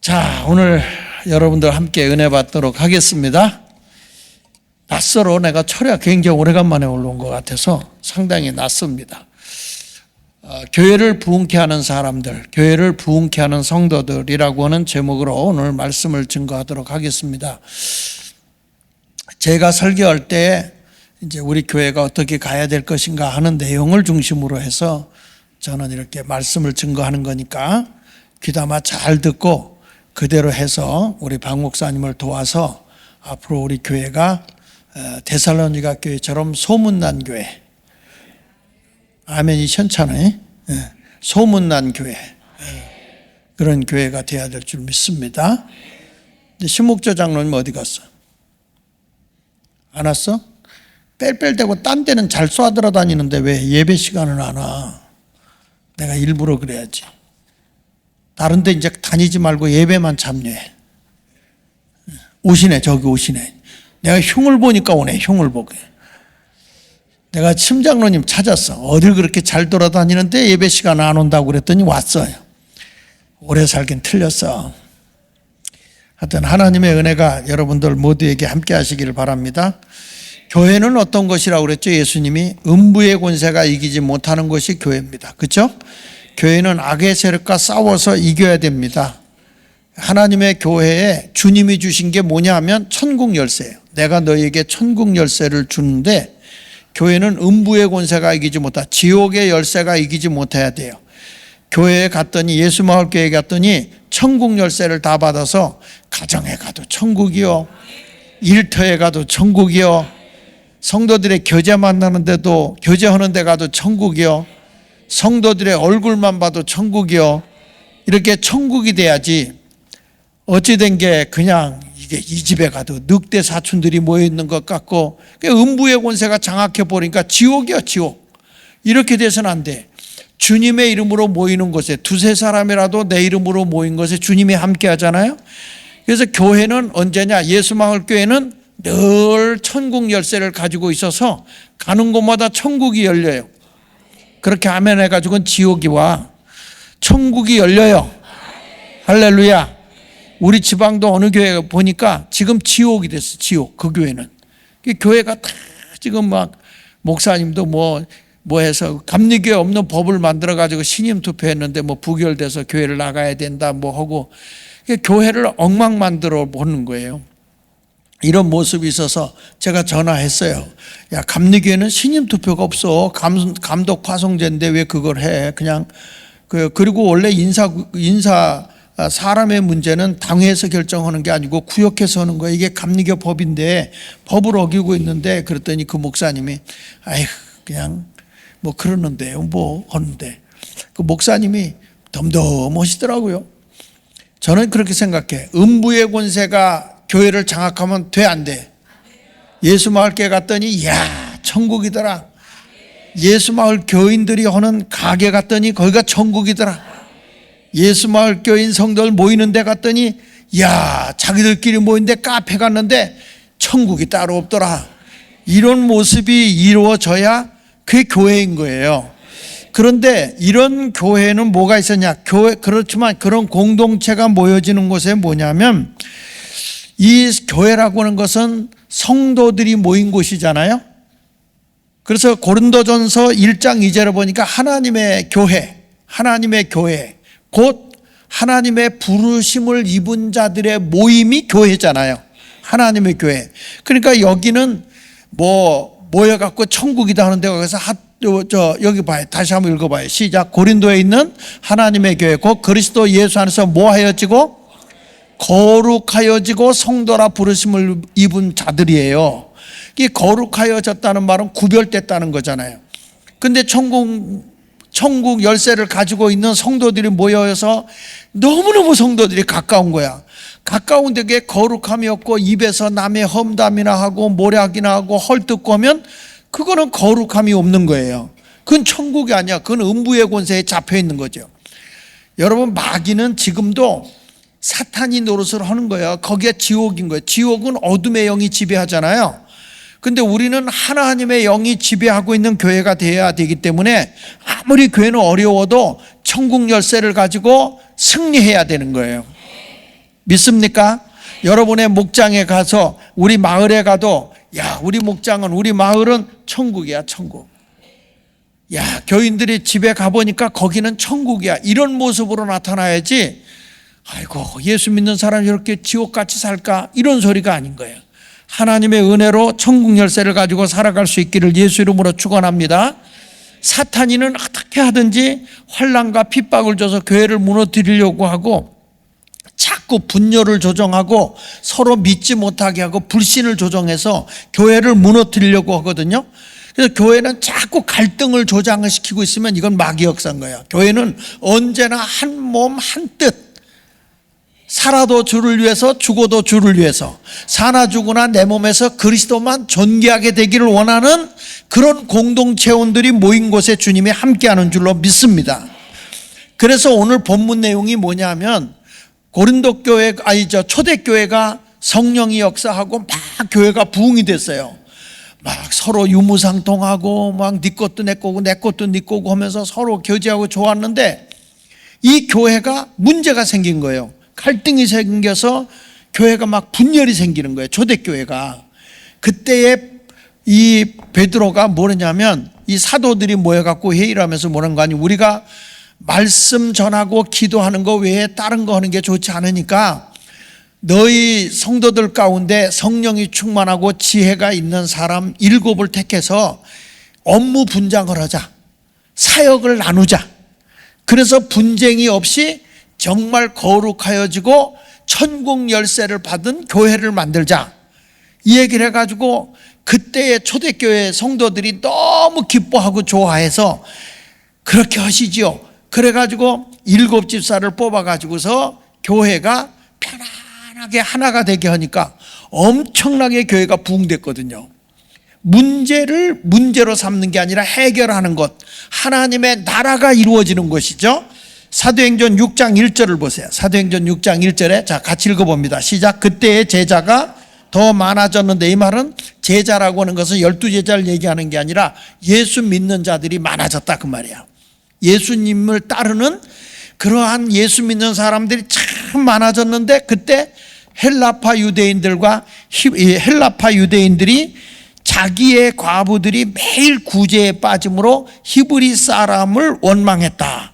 자, 오늘 여러분들 함께 은혜 받도록 하겠습니다. 낯설어. 내가 철야 굉장히 오래간만에 올라온 것 같아서 상당히 낯섭니다. 교회를 부흥케 하는 사람들, 교회를 부흥케 하는 성도들이라고 하는 제목으로 오늘 말씀을 증거하도록 하겠습니다. 제가 설교할 때 이제 우리 교회가 어떻게 가야 될 것인가 하는 내용을 중심으로 해서 저는 이렇게 말씀을 증거하는 거니까 귀담아 잘 듣고 그대로 해서 우리 박 목사님을 도와서 앞으로 우리 교회가 데살로니가 교회처럼 소문난 교회, 아멘이 현찮아요. 소문난 교회, 그런 교회가 되어야 될 줄 믿습니다. 신목조 장로님 어디 갔어? 안 왔어? 뺄뺄대고 딴 데는 잘 쏴들어다니는데 왜 예배 시간은 안 와? 내가 일부러 그래야지. 다른 데 이제 다니지 말고 예배만 참여해. 오시네, 저기 오시네. 내가 흉을 보니까 오네, 흉을 보게. 내가 심장로님 찾았어. 어딜 그렇게 잘 돌아다니는데 예배 시간 안 온다고 그랬더니 왔어요. 오래 살긴 틀렸어. 하여튼 하나님의 은혜가 여러분들 모두에게 함께 하시기를 바랍니다. 교회는 어떤 것이라고 그랬죠? 예수님이 음부의 권세가 이기지 못하는 것이 교회입니다. 그렇죠? 교회는 악의 세력과 싸워서 이겨야 됩니다. 하나님의 교회에 주님이 주신 게 뭐냐 하면 천국 열쇠예요. 내가 너희에게 천국 열쇠를 주는데 교회는 음부의 권세가 이기지 못하, 지옥의 열쇠가 이기지 못해야 돼요. 교회에 갔더니, 예수마을교회에 갔더니 천국 열쇠를 다 받아서 가정에 가도 천국이요, 일터에 가도 천국이요, 성도들의 교제 만나는데도, 교제하는 데 가도 천국이요, 성도들의 얼굴만 봐도 천국이요. 이렇게 천국이 돼야지 어찌된 게 그냥 이게 이 집에 가도 늑대 사촌들이 모여있는 것 같고 음부의 권세가 장악해 버리니까 지옥이야, 지옥. 이렇게 돼서는 안 돼. 주님의 이름으로 모이는 곳에 두세 사람이라도 내 이름으로 모인 곳에 주님이 함께 하잖아요. 그래서 교회는 언제냐? 예수마을교회는 늘 천국 열쇠를 가지고 있어서 가는 곳마다 천국이 열려요. 그렇게 아멘 해가지고는 지옥이 와. 천국이 열려요. 할렐루야. 우리 지방도 어느 교회 보니까 지금 지옥이 됐어. 지옥. 그 교회는. 교회가 다 지금 막 목사님도 뭐 해서 감리교회 없는 법을 만들어가지고 신임 투표했는데 뭐 부결돼서 교회를 나가야 된다 뭐 하고 교회를 엉망 만들어 보는 거예요. 이런 모습이 있어서 제가 전화했어요. 야, 감리교회는 신임 투표가 없어. 감독 파송제인데 왜 그걸 해? 그냥 그리고 원래 인사 사람의 문제는 당회에서 결정하는 게 아니고 구역에서 하는 거예요. 이게 감리교 법인데 법을 어기고 있는데, 그랬더니 그 목사님이 아휴 그냥 뭐 그러는데요, 뭐 하는데, 그 목사님이 덤덤하시더라고요. 저는 그렇게 생각해. 음부의 권세가 교회를 장악하면 돼, 안 돼? 예수마을교회 갔더니 야, 천국이더라. 예수마을 교인들이 하는 가게 갔더니 거기가 천국이더라. 예수마을 교인 성도들 모이는 데 갔더니 야, 자기들끼리 모이는데 카페 갔는데 천국이 따로 없더라. 이런 모습이 이루어져야 그게 교회인 거예요. 그런데 이런 교회는 뭐가 있었냐? 그렇지만 그런 공동체가 모여지는 곳에 뭐냐면, 이 교회라고 하는 것은 성도들이 모인 곳이잖아요. 그래서 고린도전서 1장 2절을 보니까 하나님의 교회, 곧 하나님의 부르심을 입은 자들의 모임이 교회잖아요. 하나님의 교회. 그러니까 여기는 뭐 모여갖고 천국이다 하는데, 거기서 여기 봐요. 다시 한번 읽어봐요. 시작. 고린도에 있는 하나님의 교회, 곧 그리스도 예수 안에서 뭐 하여지고 거룩하여지고 성도라 부르심을 입은 자들이에요. 이 거룩하여졌다는 말은 구별됐다는 거잖아요. 근데 천국 열쇠를 가지고 있는 성도들이 모여서 너무너무 성도들이 가까운 거야. 가까운 데에 거룩함이 없고 입에서 남의 험담이나 하고 모략이나 하고 헐뜯고 하면 그거는 거룩함이 없는 거예요. 그건 천국이 아니야. 그건 음부의 권세에 잡혀 있는 거죠. 여러분, 마귀는 지금도 사탄이 노릇을 하는 거예요. 거기에 지옥인 거예요. 지옥은 어둠의 영이 지배하잖아요. 근데 우리는 하나님의 영이 지배하고 있는 교회가 되어야 되기 때문에 아무리 교회는 어려워도 천국 열쇠를 가지고 승리해야 되는 거예요. 믿습니까? 여러분의 목장에 가서 우리 마을에 가도 야, 우리 목장은 우리 마을은 천국이야, 천국. 야, 교인들이 집에 가보니까 거기는 천국이야. 이런 모습으로 나타나야지 아이고 예수 믿는 사람이 이렇게 지옥같이 살까? 이런 소리가 아닌 거예요. 하나님의 은혜로 천국 열쇠를 가지고 살아갈 수 있기를 예수 이름으로 축원합니다. 사탄이는 어떻게 하든지 환난과 핍박을 줘서 교회를 무너뜨리려고 하고 자꾸 분열을 조정하고 서로 믿지 못하게 하고 불신을 조정해서 교회를 무너뜨리려고 하거든요. 그래서 교회는 자꾸 갈등을 조장을 시키고 있으면 이건 마귀 역사인 거예요. 교회는 언제나 한 몸 한 뜻, 살아도 주를 위해서 죽어도 주를 위해서 사나 죽으나 내 몸에서 그리스도만 존귀하게 되기를 원하는 그런 공동체원들이 모인 곳에 주님이 함께하는 줄로 믿습니다. 그래서 오늘 본문 내용이 뭐냐면 고린도 교회 초대교회가 성령이 역사하고 막 교회가 부흥이 됐어요. 막 서로 유무상통하고 막 네 것도 내 거고 내 것도 네 거고 하면서 서로 교제하고 좋았는데 이 교회가 문제가 생긴 거예요. 갈등이 생겨서 교회가 막 분열이 생기는 거예요. 초대교회가. 그때에 이 베드로가 뭐냐면 이 사도들이 모여갖고 회의를 하면서 뭐라는 거 아니, 우리가 말씀 전하고 기도하는 거 외에 다른 거 하는 게 좋지 않으니까 너희 성도들 가운데 성령이 충만하고 지혜가 있는 사람 7을 택해서 업무 분장을 하자. 사역을 나누자. 그래서 분쟁이 없이 정말 거룩하여지고 천국 열쇠를 받은 교회를 만들자. 이 얘기를 해가지고 그때의 초대교회 성도들이 너무 기뻐하고 좋아해서 그렇게 하시지요. 그래가지고 7 집사를 뽑아가지고서 교회가 편안하게 하나가 되게 하니까 엄청나게 교회가 부흥됐거든요. 문제를 문제로 삼는 게 아니라 해결하는 것, 하나님의 나라가 이루어지는 것이죠. 사도행전 6장 1절을 보세요. 사도행전 6장 1절에 자 같이 읽어봅니다. 시작. 그때의 제자가 더 많아졌는데, 이 말은 제자라고 하는 것은 12제자를 얘기하는 게 아니라 예수 믿는 자들이 많아졌다 그 말이야. 예수님을 따르는 그러한 예수 믿는 사람들이 참 많아졌는데 그때 헬라파 유대인들이 자기의 과부들이 매일 구제에 빠짐으로 히브리 사람을 원망했다.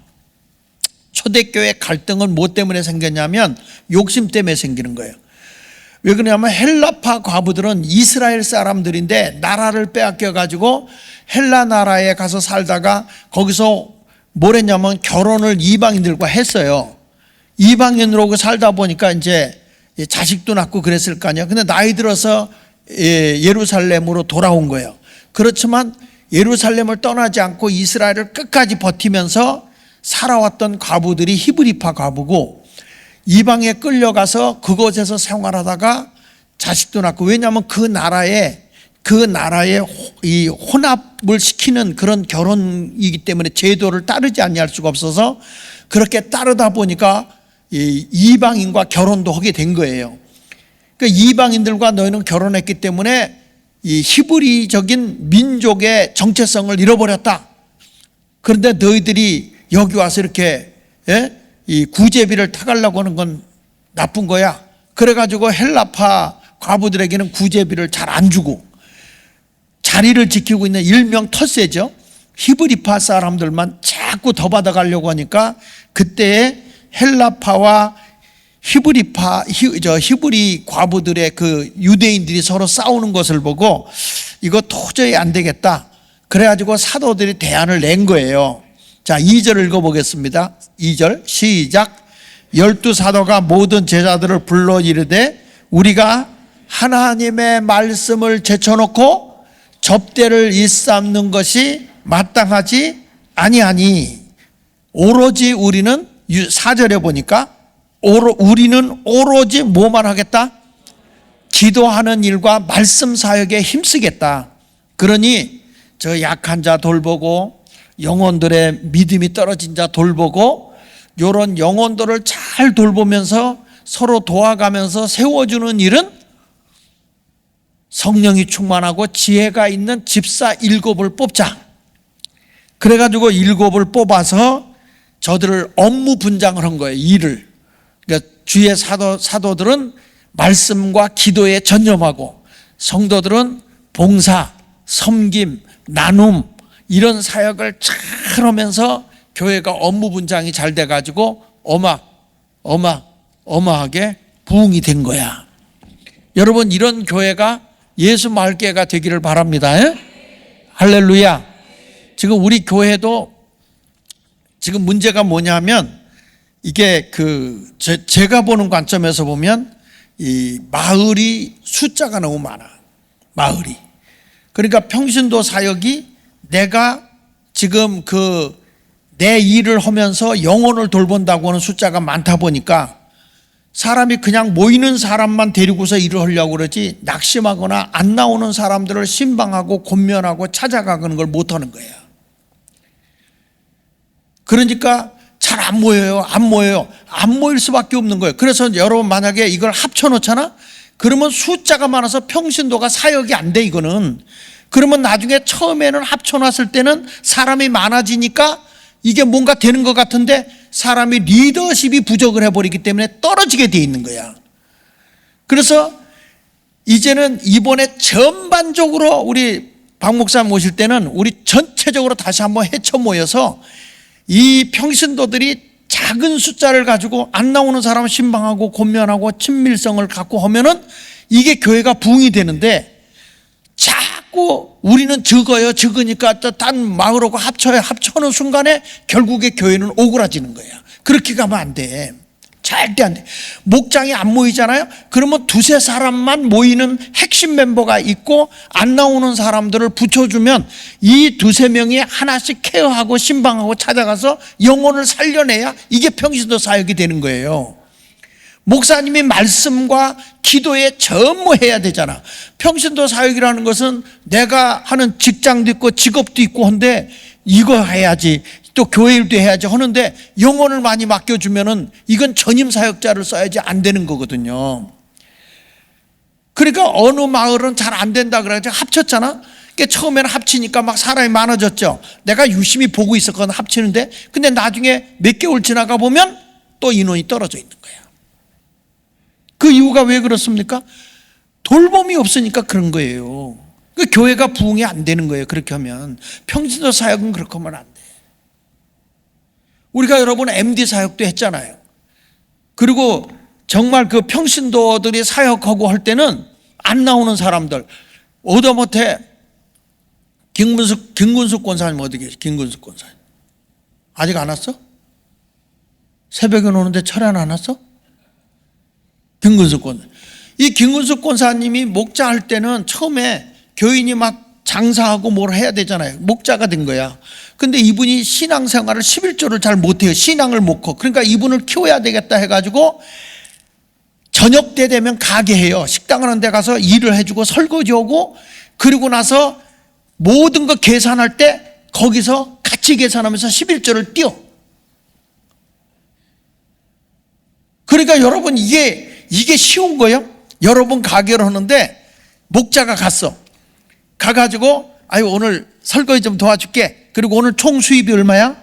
초대교회 갈등은 뭐 때문에 생겼냐면 욕심 때문에 생기는 거예요. 왜 그러냐면 헬라파 과부들은 이스라엘 사람들인데 나라를 빼앗겨 가지고 헬라 나라에 가서 살다가 거기서 뭘 했냐면 결혼을 이방인들과 했어요. 이방인으로 살다 보니까 이제 자식도 낳고 그랬을 거 아니에요. 근데 나이 들어서 예루살렘으로 돌아온 거예요. 그렇지만 예루살렘을 떠나지 않고 이스라엘을 끝까지 버티면서 살아왔던 과부들이 히브리파 과부고, 이방에 끌려가서 그곳에서 생활하다가 자식도 낳고, 왜냐하면 그 나라에 이 혼합을 시키는 그런 결혼이기 때문에 제도를 따르지 아니할 수가 없어서 그렇게 따르다 보니까 이방인과 결혼도 하게 된 거예요. 그러니까 이방인들과 너희는 결혼했기 때문에 이 히브리적인 민족의 정체성을 잃어버렸다. 그런데 너희들이 여기 와서 이렇게 이 구제비를 타가려고 하는 건 나쁜 거야. 그래가지고 헬라파 과부들에게는 구제비를 잘 안 주고 자리를 지키고 있는 일명 텃세죠. 히브리파 사람들만 자꾸 더 받아가려고 하니까 그때에 헬라파와 히브리 과부들의 그 유대인들이 서로 싸우는 것을 보고 이거 도저히 안 되겠다. 그래가지고 사도들이 대안을 낸 거예요. 자, 2절 읽어보겠습니다. 2절 시작. 12사도가 모든 제자들을 불러 이르되 우리가 하나님의 말씀을 제쳐놓고 접대를 일삼는 것이 마땅하지 아니하니 오로지 우리는 4절에 보니까 우리는 오로지 뭐만 하겠다? 기도하는 일과 말씀 사역에 힘쓰겠다. 그러니 저 약한 자 돌보고 영혼들의 믿음이 떨어진 자 돌보고 이런 영혼들을 잘 돌보면서 서로 도와가면서 세워주는 일은 성령이 충만하고 지혜가 있는 집사 7을 뽑자. 그래가지고 7을 뽑아서 저들을 업무 분장을 한 거예요. 일을. 그러니까 주의 사도들은 말씀과 기도에 전념하고 성도들은 봉사, 섬김, 나눔 이런 사역을 잘 하면서 교회가 업무 분장이 잘 돼가지고 어마하게 부흥이 된 거야. 여러분, 이런 교회가 예수 마을교회가 되기를 바랍니다. 할렐루야. 지금 우리 교회도 지금 문제가 뭐냐면 이게 제가 보는 관점에서 보면 이 마을이 숫자가 너무 많아. 마을이. 그러니까 평신도 사역이 내가 지금 내 일을 하면서 영혼을 돌본다고 하는 숫자가 많다 보니까 사람이 그냥 모이는 사람만 데리고서 일을 하려고 그러지 낙심하거나 안 나오는 사람들을 신방하고 권면하고 찾아가는 걸 못하는 거예요. 그러니까 잘 안 모여요. 안 모일 수밖에 없는 거예요. 그래서 여러분 만약에 이걸 합쳐놓잖아? 그러면 숫자가 많아서 평신도가 사역이 안 돼, 이거는. 그러면 나중에 처음에는 합쳐놨을 때는 사람이 많아지니까 이게 뭔가 되는 것 같은데 사람이 리더십이 부족을 해버리기 때문에 떨어지게 돼 있는 거야. 그래서 이제는 이번에 전반적으로 우리 박 목사 모실 때는 우리 전체적으로 다시 한번 헤쳐 모여서 이 평신도들이 작은 숫자를 가지고 안 나오는 사람 신방하고 권면하고 친밀성을 갖고 하면은 이게 교회가 부흥이 되는데 자꾸 우리는 적으니까 딴 마을하고 합쳐는 순간에 결국에 교회는 오그라지는 거야. 그렇게 가면 안 돼. 절대 안 돼. 목장이 안 모이잖아요. 그러면 두세 사람만 모이는 핵심 멤버가 있고 안 나오는 사람들을 붙여주면 이 두세 명이 하나씩 케어하고 신방하고 찾아가서 영혼을 살려내야 이게 평신도 사역이 되는 거예요. 목사님이 말씀과 기도에 전무해야 되잖아. 평신도 사역이라는 것은 내가 하는 직장도 있고 직업도 있고 한데 이거 해야지, 또 교회 일도 해야지 하는데 영혼을 많이 맡겨주면은 이건 전임 사역자를 써야지 안 되는 거거든요. 그러니까 어느 마을은 잘 안 된다 그래가지고 합쳤잖아. 그러니까 처음에는 합치니까 막 사람이 많아졌죠. 내가 유심히 보고 있었거든, 합치는데. 근데 나중에 몇 개월 지나가 보면 또 인원이 떨어져 있는 거야. 그 이유가 왜 그렇습니까? 돌봄이 없으니까 그런 거예요. 그 교회가 부흥이 안 되는 거예요. 그렇게 하면. 평신도 사역은 그렇게 하면 안 돼. 우리가 여러분 MD 사역도 했잖아요. 그리고 정말 그 평신도들이 사역하고 할 때는 안 나오는 사람들, 오다못해 김군숙 권사님 어디 계시? 김군숙 권사님 아직 안 왔어? 새벽에 오는데 철야 안 왔어? 김군숙 권사. 이 김군숙 권사님이 목자할 때는 처음에 교인이 막 장사하고 뭘 해야 되잖아요. 목자가 된 거야. 근데 이분이 신앙생활을 11조를 잘 못해요. 신앙을 못 커. 그러니까 이분을 키워야 되겠다 해가지고 저녁 때 되면 가게 해요. 식당 하는 데 가서 일을 해주고 설거지 하고, 그리고 나서 모든 거 계산할 때 거기서 같이 계산하면서 11조를 띄워. 그러니까 여러분 이게 쉬운 거예요? 여러분 가게를 하는데 목자가 갔어. 가가지고 오늘 설거지 좀 도와줄게. 그리고 오늘 총 수입이 얼마야?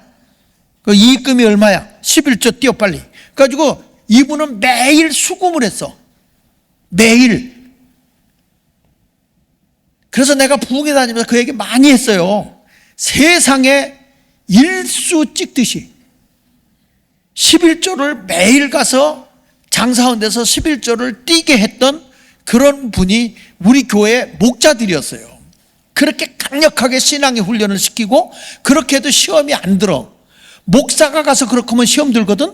그 이익금이 얼마야? 11조 띄워 빨리. 그래가지고 이분은 매일 수금을 했어. 매일. 그래서 내가 부흥회 다니면서 그 얘기 많이 했어요. 세상에 일수 찍듯이 11조를 매일 가서 장사하는 데서 11조를 띄게 했던 그런 분이 우리 교회 목자들이었어요. 그렇게 강력하게 신앙의 훈련을 시키고 그렇게 해도 시험이 안 들어. 목사가 가서 그렇게 하면 시험 들거든.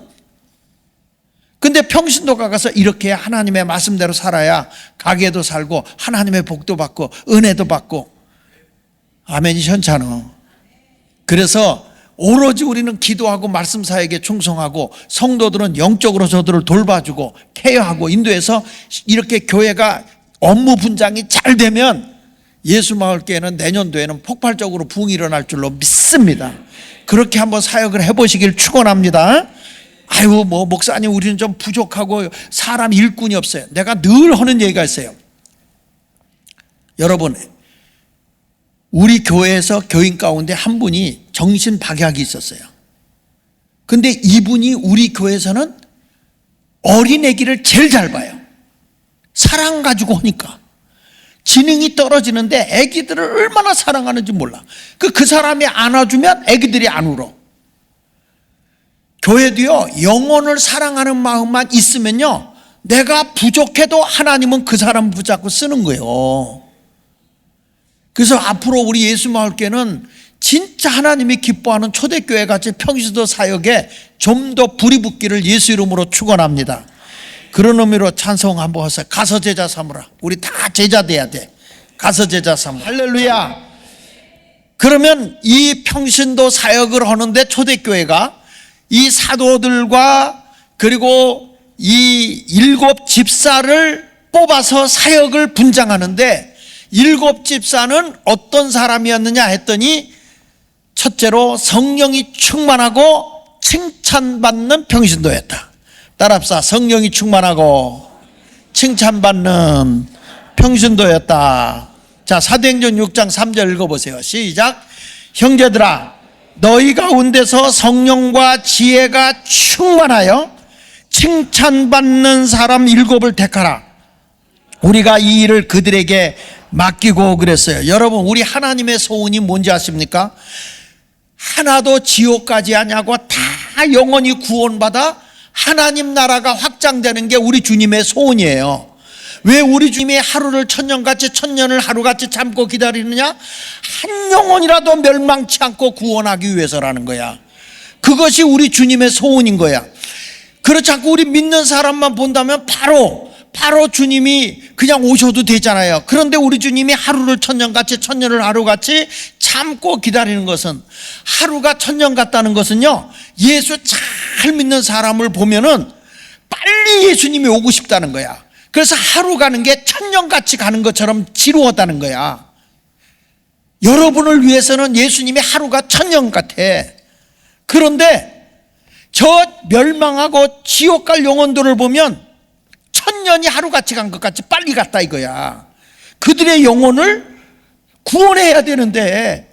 근데 평신도가 가서 이렇게 하나님의 말씀대로 살아야 가게도 살고 하나님의 복도 받고 은혜도 받고. 아멘이 현찮아. 그래서 오로지 우리는 기도하고 말씀 사역에 충성하고 성도들은 영적으로 저들을 돌봐주고 케어하고 인도해서 이렇게 교회가 업무 분장이 잘 되면 예수마을교회는 내년도에는 폭발적으로 부흥이 일어날 줄로 믿습니다. 그렇게 한번 사역을 해보시길 축원합니다. 목사님 우리는 좀 부족하고 사람 일꾼이 없어요. 내가 늘 하는 얘기가 있어요. 여러분, 우리 교회에서 교인 가운데 한 분이 정신박약이 있었어요. 근데 이분이 우리 교회에서는 어린애기를 제일 잘 봐요. 사랑 가지고 하니까. 지능이 떨어지는데 애기들을 얼마나 사랑하는지 몰라. 그 사람이 안아주면 애기들이 안 울어. 교회도요, 영혼을 사랑하는 마음만 있으면요, 내가 부족해도 하나님은 그 사람 붙잡고 쓰는 거예요. 그래서 앞으로 우리 예수마을교회는 진짜 하나님이 기뻐하는 초대교회 같이 평신도 사역에 좀 더 불이 붙기를 예수 이름으로 축원합니다. 그런 의미로 찬송 한번 하세요. 가서 제자 삼으라. 우리 다 제자 돼야 돼. 가서 제자 삼으라. 할렐루야. 그러면 이 평신도 사역을 하는데 초대교회가 이 사도들과 그리고 이 7 집사를 뽑아서 사역을 분장하는데 7 집사는 어떤 사람이었느냐 했더니 첫째로 성령이 충만하고 칭찬받는 평신도였다. 따라합시다. 성령이 충만하고 칭찬받는 평신도였다. 자, 사도행전 6장 3절 읽어보세요. 시작. 형제들아, 너희 가운데서 성령과 지혜가 충만하여 칭찬받는 사람 7을 택하라. 우리가 이 일을 그들에게 맡기고 그랬어요. 여러분, 우리 하나님의 소원이 뭔지 아십니까? 하나도 지옥까지 하냐고 다 영원히 구원받아 하나님 나라가 확장되는 게 우리 주님의 소원이에요. 왜 우리 주님이 하루를 천년같이 천년을 하루같이 참고 기다리느냐? 한 영혼이라도 멸망치 않고 구원하기 위해서라는 거야. 그것이 우리 주님의 소원인 거야. 그렇지 않고 우리 믿는 사람만 본다면 바로 주님이 그냥 오셔도 되잖아요. 그런데 우리 주님이 하루를 천년같이 천년을 하루같이 참고 기다리는 것은, 하루가 천년 같다는 것은요, 예수 잘 믿는 사람을 보면은 빨리 예수님이 오고 싶다는 거야. 그래서 하루 가는 게 천년같이 가는 것처럼 지루하다는 거야. 여러분을 위해서는 예수님이 하루가 천년 같아. 그런데 저 멸망하고 지옥 갈 영혼들을 보면 천년이 하루같이 간 것 같이 빨리 갔다 이거야. 그들의 영혼을 구원해야 되는데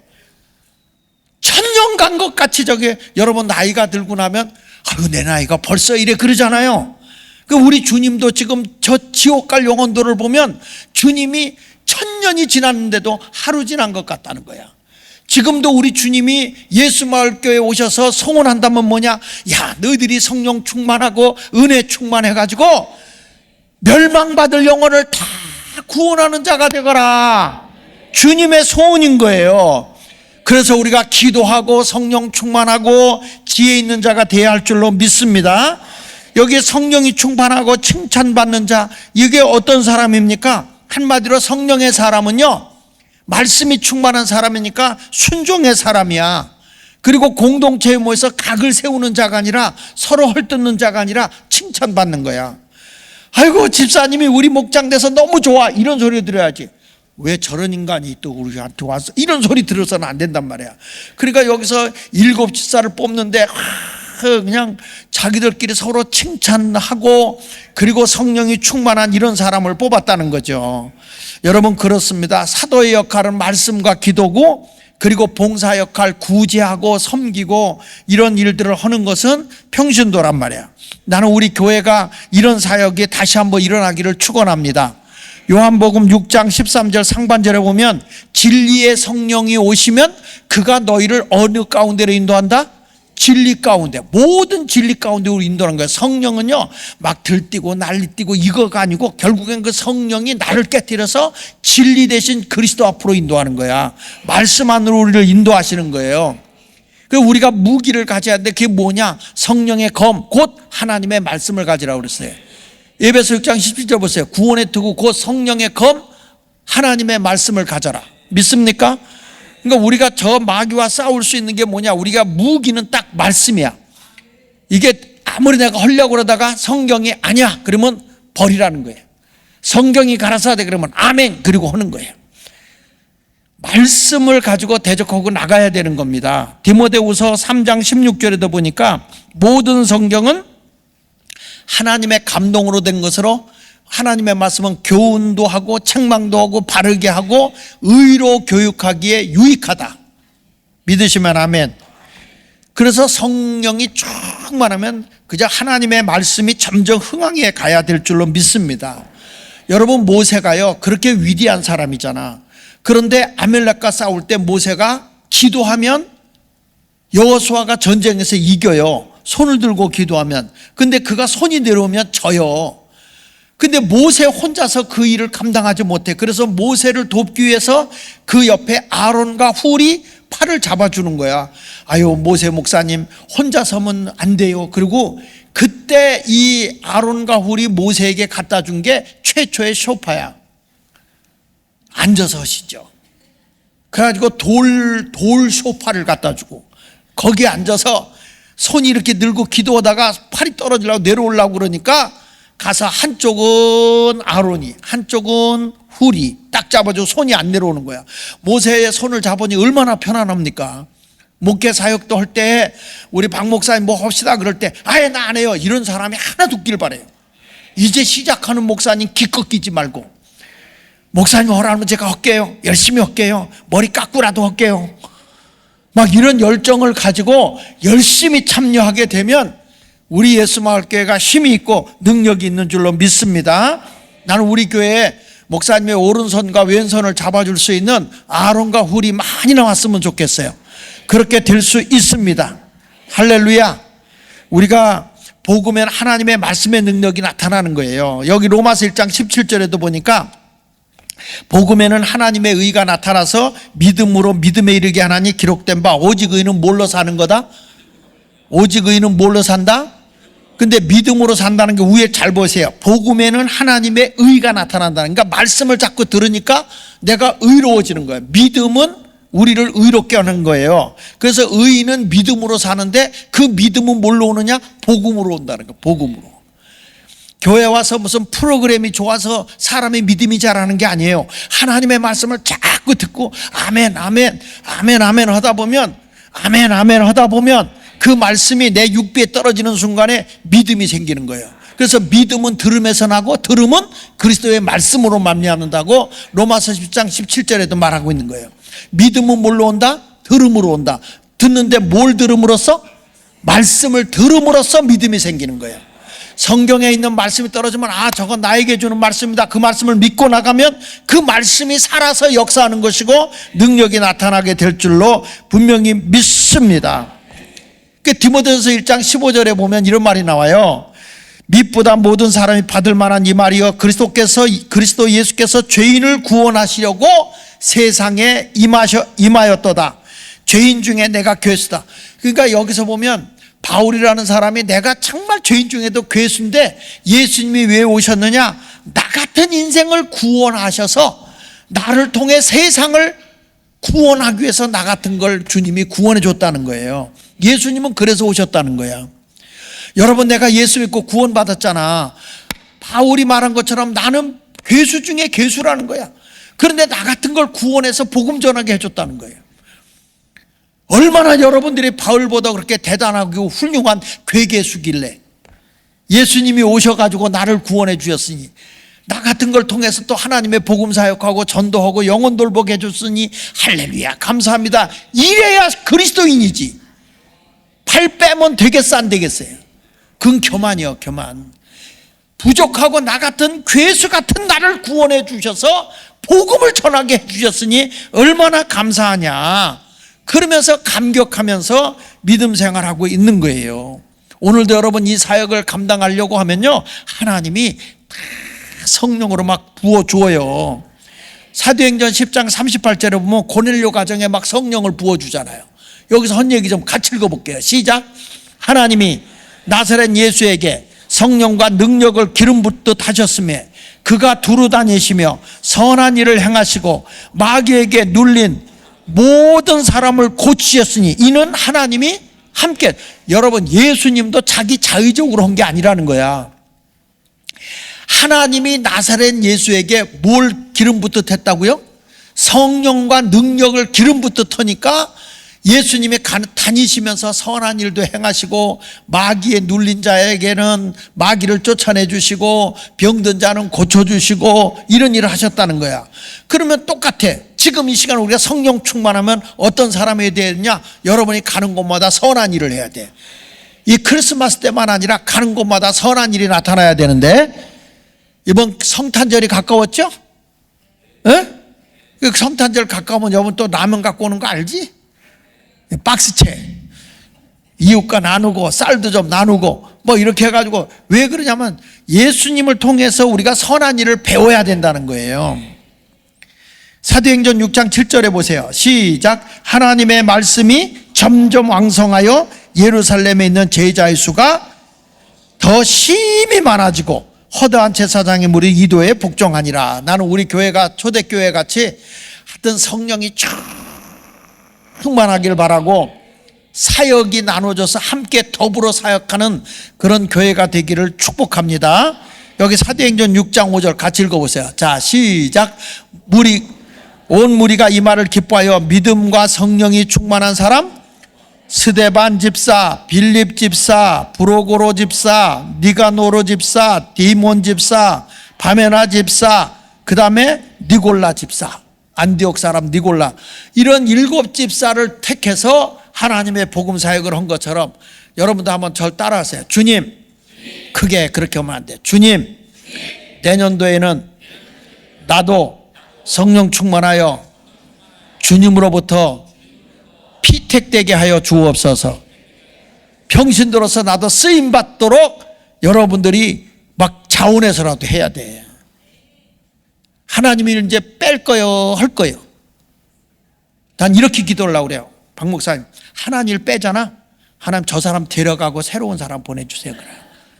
천년 간 것 같이 여러분 나이가 들고 나면 아유 내 나이가 벌써 이래 그러잖아요. 우리 주님도 지금 저 지옥 갈 영혼들을 보면 주님이 천년이 지났는데도 하루 지난 것 같다는 거야. 지금도 우리 주님이 예수마을교회에 오셔서 소원한다면 뭐냐? 야, 너희들이 성령 충만하고 은혜 충만해가지고 멸망받을 영혼을 다 구원하는 자가 되거라. 주님의 소원인 거예요. 그래서 우리가 기도하고 성령 충만하고 지혜 있는 자가 되어야 할 줄로 믿습니다. 여기에 성령이 충만하고 칭찬받는 자, 이게 어떤 사람입니까? 한마디로 성령의 사람은요, 말씀이 충만한 사람이니까 순종의 사람이야. 그리고 공동체에 모여서 각을 세우는 자가 아니라 서로 헐뜯는 자가 아니라 칭찬받는 거야. 아이고 집사님이 우리 목장 돼서 너무 좋아, 이런 소리 들어야지. 왜 저런 인간이 또 우리한테 왔어, 이런 소리 들어서는 안 된단 말이야. 그러니까 여기서 7 집사를 뽑는데 그냥 자기들끼리 서로 칭찬하고 그리고 성령이 충만한 이런 사람을 뽑았다는 거죠. 여러분, 그렇습니다. 사도의 역할은 말씀과 기도고, 그리고 봉사 역할, 구제하고 섬기고 이런 일들을 하는 것은 평신도란 말이야. 나는 우리 교회가 이런 사역이 다시 한번 일어나기를 축원합니다. 요한복음 6장 13절 상반절에 보면 진리의 성령이 오시면 그가 너희를 어느 가운데로 인도한다? 진리 가운데, 모든 진리 가운데로 인도하는 거예요. 성령은요 막 들뛰고 난리뛰고 이거가 아니고 결국엔 그 성령이 나를 깨뜨려서 진리 대신 그리스도 앞으로 인도하는 거야. 말씀 안으로 우리를 인도하시는 거예요. 그래서 우리가 무기를 가져야 하는데 그게 뭐냐? 성령의 검, 곧 하나님의 말씀을 가지라고 그랬어요. 에베소 6장 17절 보세요. 구원의 투구 곧 성령의 검, 하나님의 말씀을 가져라. 믿습니까? 그러니까 우리가 저 마귀와 싸울 수 있는 게 뭐냐? 우리가 무기는 딱 말씀이야. 이게 아무리 내가 하려고 그러다가 성경이 아니야 그러면 버리라는 거예요. 성경이 가라사대 그러면 아멘 그리고 하는 거예요. 말씀을 가지고 대적하고 나가야 되는 겁니다. 디모데후서 3장 16절에도 보니까 모든 성경은 하나님의 감동으로 된 것으로, 하나님의 말씀은 교훈도 하고 책망도 하고 바르게 하고 의로 교육하기에 유익하다. 믿으시면 아멘. 그래서 성령이 충만하면 그저 하나님의 말씀이 점점 흥황해 가야 될 줄로 믿습니다. 여러분, 모세가요 그렇게 위대한 사람이잖아. 그런데 아멜렉과 싸울 때 모세가 기도하면 여호수아가 전쟁에서 이겨요. 손을 들고 기도하면. 근데 그가 손이 내려오면 져요. 근데 모세 혼자서 그 일을 감당하지 못해. 그래서 모세를 돕기 위해서 그 옆에 아론과 훌이 팔을 잡아주는 거야. 아유, 모세 목사님 혼자 서면 안 돼요. 그리고 그때 이 아론과 훌이 모세에게 갖다 준 게 최초의 쇼파야. 앉아서 하시죠. 그래가지고 돌 쇼파를 갖다 주고 거기에 앉아서 손이 이렇게 늘고 기도하다가 팔이 떨어지려고 내려오려고 그러니까 가서 한쪽은 아론이 한쪽은 훌이 딱 잡아주고 손이 안 내려오는 거야. 모세의 손을 잡으니 얼마나 편안합니까? 목회 사역도 할 때 우리 박 목사님 뭐 합시다 그럴 때 아예 나 안 해요 이런 사람이 하나도 없길 바래요. 이제 시작하는 목사님 기껏 끼지 말고 목사님 허락하면 제가 할게요. 열심히 할게요. 머리 깎고라도 할게요. 막 이런 열정을 가지고 열심히 참여하게 되면 우리 예수마을교회가 힘이 있고 능력이 있는 줄로 믿습니다. 나는 우리 교회에 목사님의 오른손과 왼손을 잡아줄 수 있는 아론과 훌이 많이 나왔으면 좋겠어요. 그렇게 될 수 있습니다. 할렐루야. 우리가 복음에는 하나님의 말씀의 능력이 나타나는 거예요. 여기 로마서 1장 17절에도 보니까 복음에는 하나님의 의가 나타나서 믿음으로 믿음에 이르게 하나니 기록된 바 오직 의는 뭘로 사는 거다? 오직 의는 뭘로 산다? 근데 믿음으로 산다는 게 위에 잘 보세요. 복음에는 하나님의 의가 나타난다는, 그러니까 말씀을 자꾸 들으니까 내가 의로워지는 거예요. 믿음은 우리를 의롭게 하는 거예요. 그래서 의인은 믿음으로 사는데 그 믿음은 뭘로 오느냐? 복음으로 온다는 거예요. 복음으로. 교회 와서 무슨 프로그램이 좋아서 사람의 믿음이 자라는 게 아니에요. 하나님의 말씀을 자꾸 듣고 아멘 아멘 아멘 아멘 하다 보면 아멘 아멘 하다 보면 그 말씀이 내 육비에 떨어지는 순간에 믿음이 생기는 거예요. 그래서 믿음은 들음에서 나고 들음은 그리스도의 말씀으로 말미암는다고 로마서 10장 17절에도 말하고 있는 거예요. 믿음은 뭘로 온다? 들음으로 온다. 듣는데 뭘 들음으로써? 말씀을 들음으로써 믿음이 생기는 거예요. 성경에 있는 말씀이 떨어지면 아 저건 나에게 주는 말씀이다. 그 말씀을 믿고 나가면 그 말씀이 살아서 역사하는 것이고 능력이 나타나게 될 줄로 분명히 믿습니다. 디모데전서 1장 15절에 보면 이런 말이 나와요. 밑보다 모든 사람이 받을 만한 이 말이여 그리스도 예수께서 죄인을 구원하시려고 세상에 임하였도다. 죄인 중에 내가 괴수다. 그러니까 여기서 보면 바울이라는 사람이 내가 정말 죄인 중에도 괴수인데 예수님이 왜 오셨느냐? 나 같은 인생을 구원하셔서 나를 통해 세상을 구원하기 위해서 나 같은 걸 주님이 구원해 줬다는 거예요. 예수님은 그래서 오셨다는 거야. 여러분, 내가 예수 믿고 구원받았잖아. 바울이 말한 것처럼 나는 괴수 중에 괴수라는 거야. 그런데 나 같은 걸 구원해서 복음 전하게 해줬다는 거예요. 얼마나 여러분들이 바울보다 그렇게 대단하고 훌륭한 괴괴수길래 예수님이 오셔가지고 나를 구원해 주셨으니 나 같은 걸 통해서 또 하나님의 복음 사역하고 전도하고 영혼 돌보게 해줬으니 할렐루야 감사합니다. 이래야 그리스도인이지. 팔 빼면 되겠어 안 되겠어요? 그건 교만이요, 교만. 부족하고 나 같은 괴수 같은 나를 구원해 주셔서 복음을 전하게 해 주셨으니 얼마나 감사하냐. 그러면서 감격하면서 믿음 생활하고 있는 거예요. 오늘도 여러분 이 사역을 감당하려고 하면요 하나님이 성령으로 막 부어주어요. 사도행전 10장 38절에 보면 고넬료 가정에 막 성령을 부어주잖아요. 여기서 한 얘기 좀 같이 읽어볼게요. 시작. 하나님이 나사렛 예수에게 성령과 능력을 기름 붓듯 하셨으며 그가 두루 다니시며 선한 일을 행하시고 마귀에게 눌린 모든 사람을 고치셨으니 이는 하나님이 함께. 여러분 예수님도 자기 자의적으로 한 게 아니라는 거야. 하나님이 나사렛 예수에게 뭘 기름 붓듯 했다고요? 성령과 능력을 기름 붓듯 하니까 예수님이 다니시면서 선한 일도 행하시고 마귀에 눌린 자에게는 마귀를 쫓아내 주시고 병든 자는 고쳐주시고 이런 일을 하셨다는 거야. 그러면 똑같아. 지금 이 시간 우리가 성령 충만하면 어떤 사람이 되느냐? 여러분이 가는 곳마다 선한 일을 해야 돼. 이 크리스마스 때만 아니라 가는 곳마다 선한 일이 나타나야 되는데, 이번 성탄절이 가까웠죠? 예? 그 성탄절 가까우면 여러분 또 라면 갖고 오는 거 알지? 박스채 이웃과 나누고 쌀도 좀 나누고 뭐 이렇게 해가지고, 왜 그러냐면 예수님을 통해서 우리가 선한 일을 배워야 된다는 거예요. 사도행전 6장 7절에 보세요. 시작. 하나님의 말씀이 점점 왕성하여 예루살렘에 있는 제자의 수가 더 심히 많아지고 허다한 제사장의 무리 이도에 복종하니라. 나는 우리 교회가 초대교회 같이 하여튼 성령이 충만하길 바라고 사역이 나눠져서 함께 더불어 사역하는 그런 교회가 되기를 축복합니다. 여기 사도행전 6장 5절 같이 읽어보세요. 자, 시작. 온 무리가 이 말을 기뻐하여 믿음과 성령이 충만한 사람 스데반 집사, 빌립 집사, 브로고로 집사, 니가노로 집사, 디몬 집사, 바메나 집사, 그 다음에 니골라 집사, 안디옥 사람 니골라, 이런 7 집사를 택해서 하나님의 복음 사역을 한 것처럼 여러분도 한번 절 따라하세요. 주님, 크게 그렇게 하면 안 돼. 주님, 내년도에는 나도 성령 충만하여 주님으로부터 피택되게 하여 주옵소서. 평신도로서 나도 쓰임받도록 여러분들이 막 자원해서라도 해야 돼. 하나님이 이제 뺄 거요, 할 거요. 난 이렇게 기도를 하려고 그래요. 박 목사님, 하나님을 빼잖아. 하나님 저 사람 데려가고 새로운 사람 보내주세요. 그래요.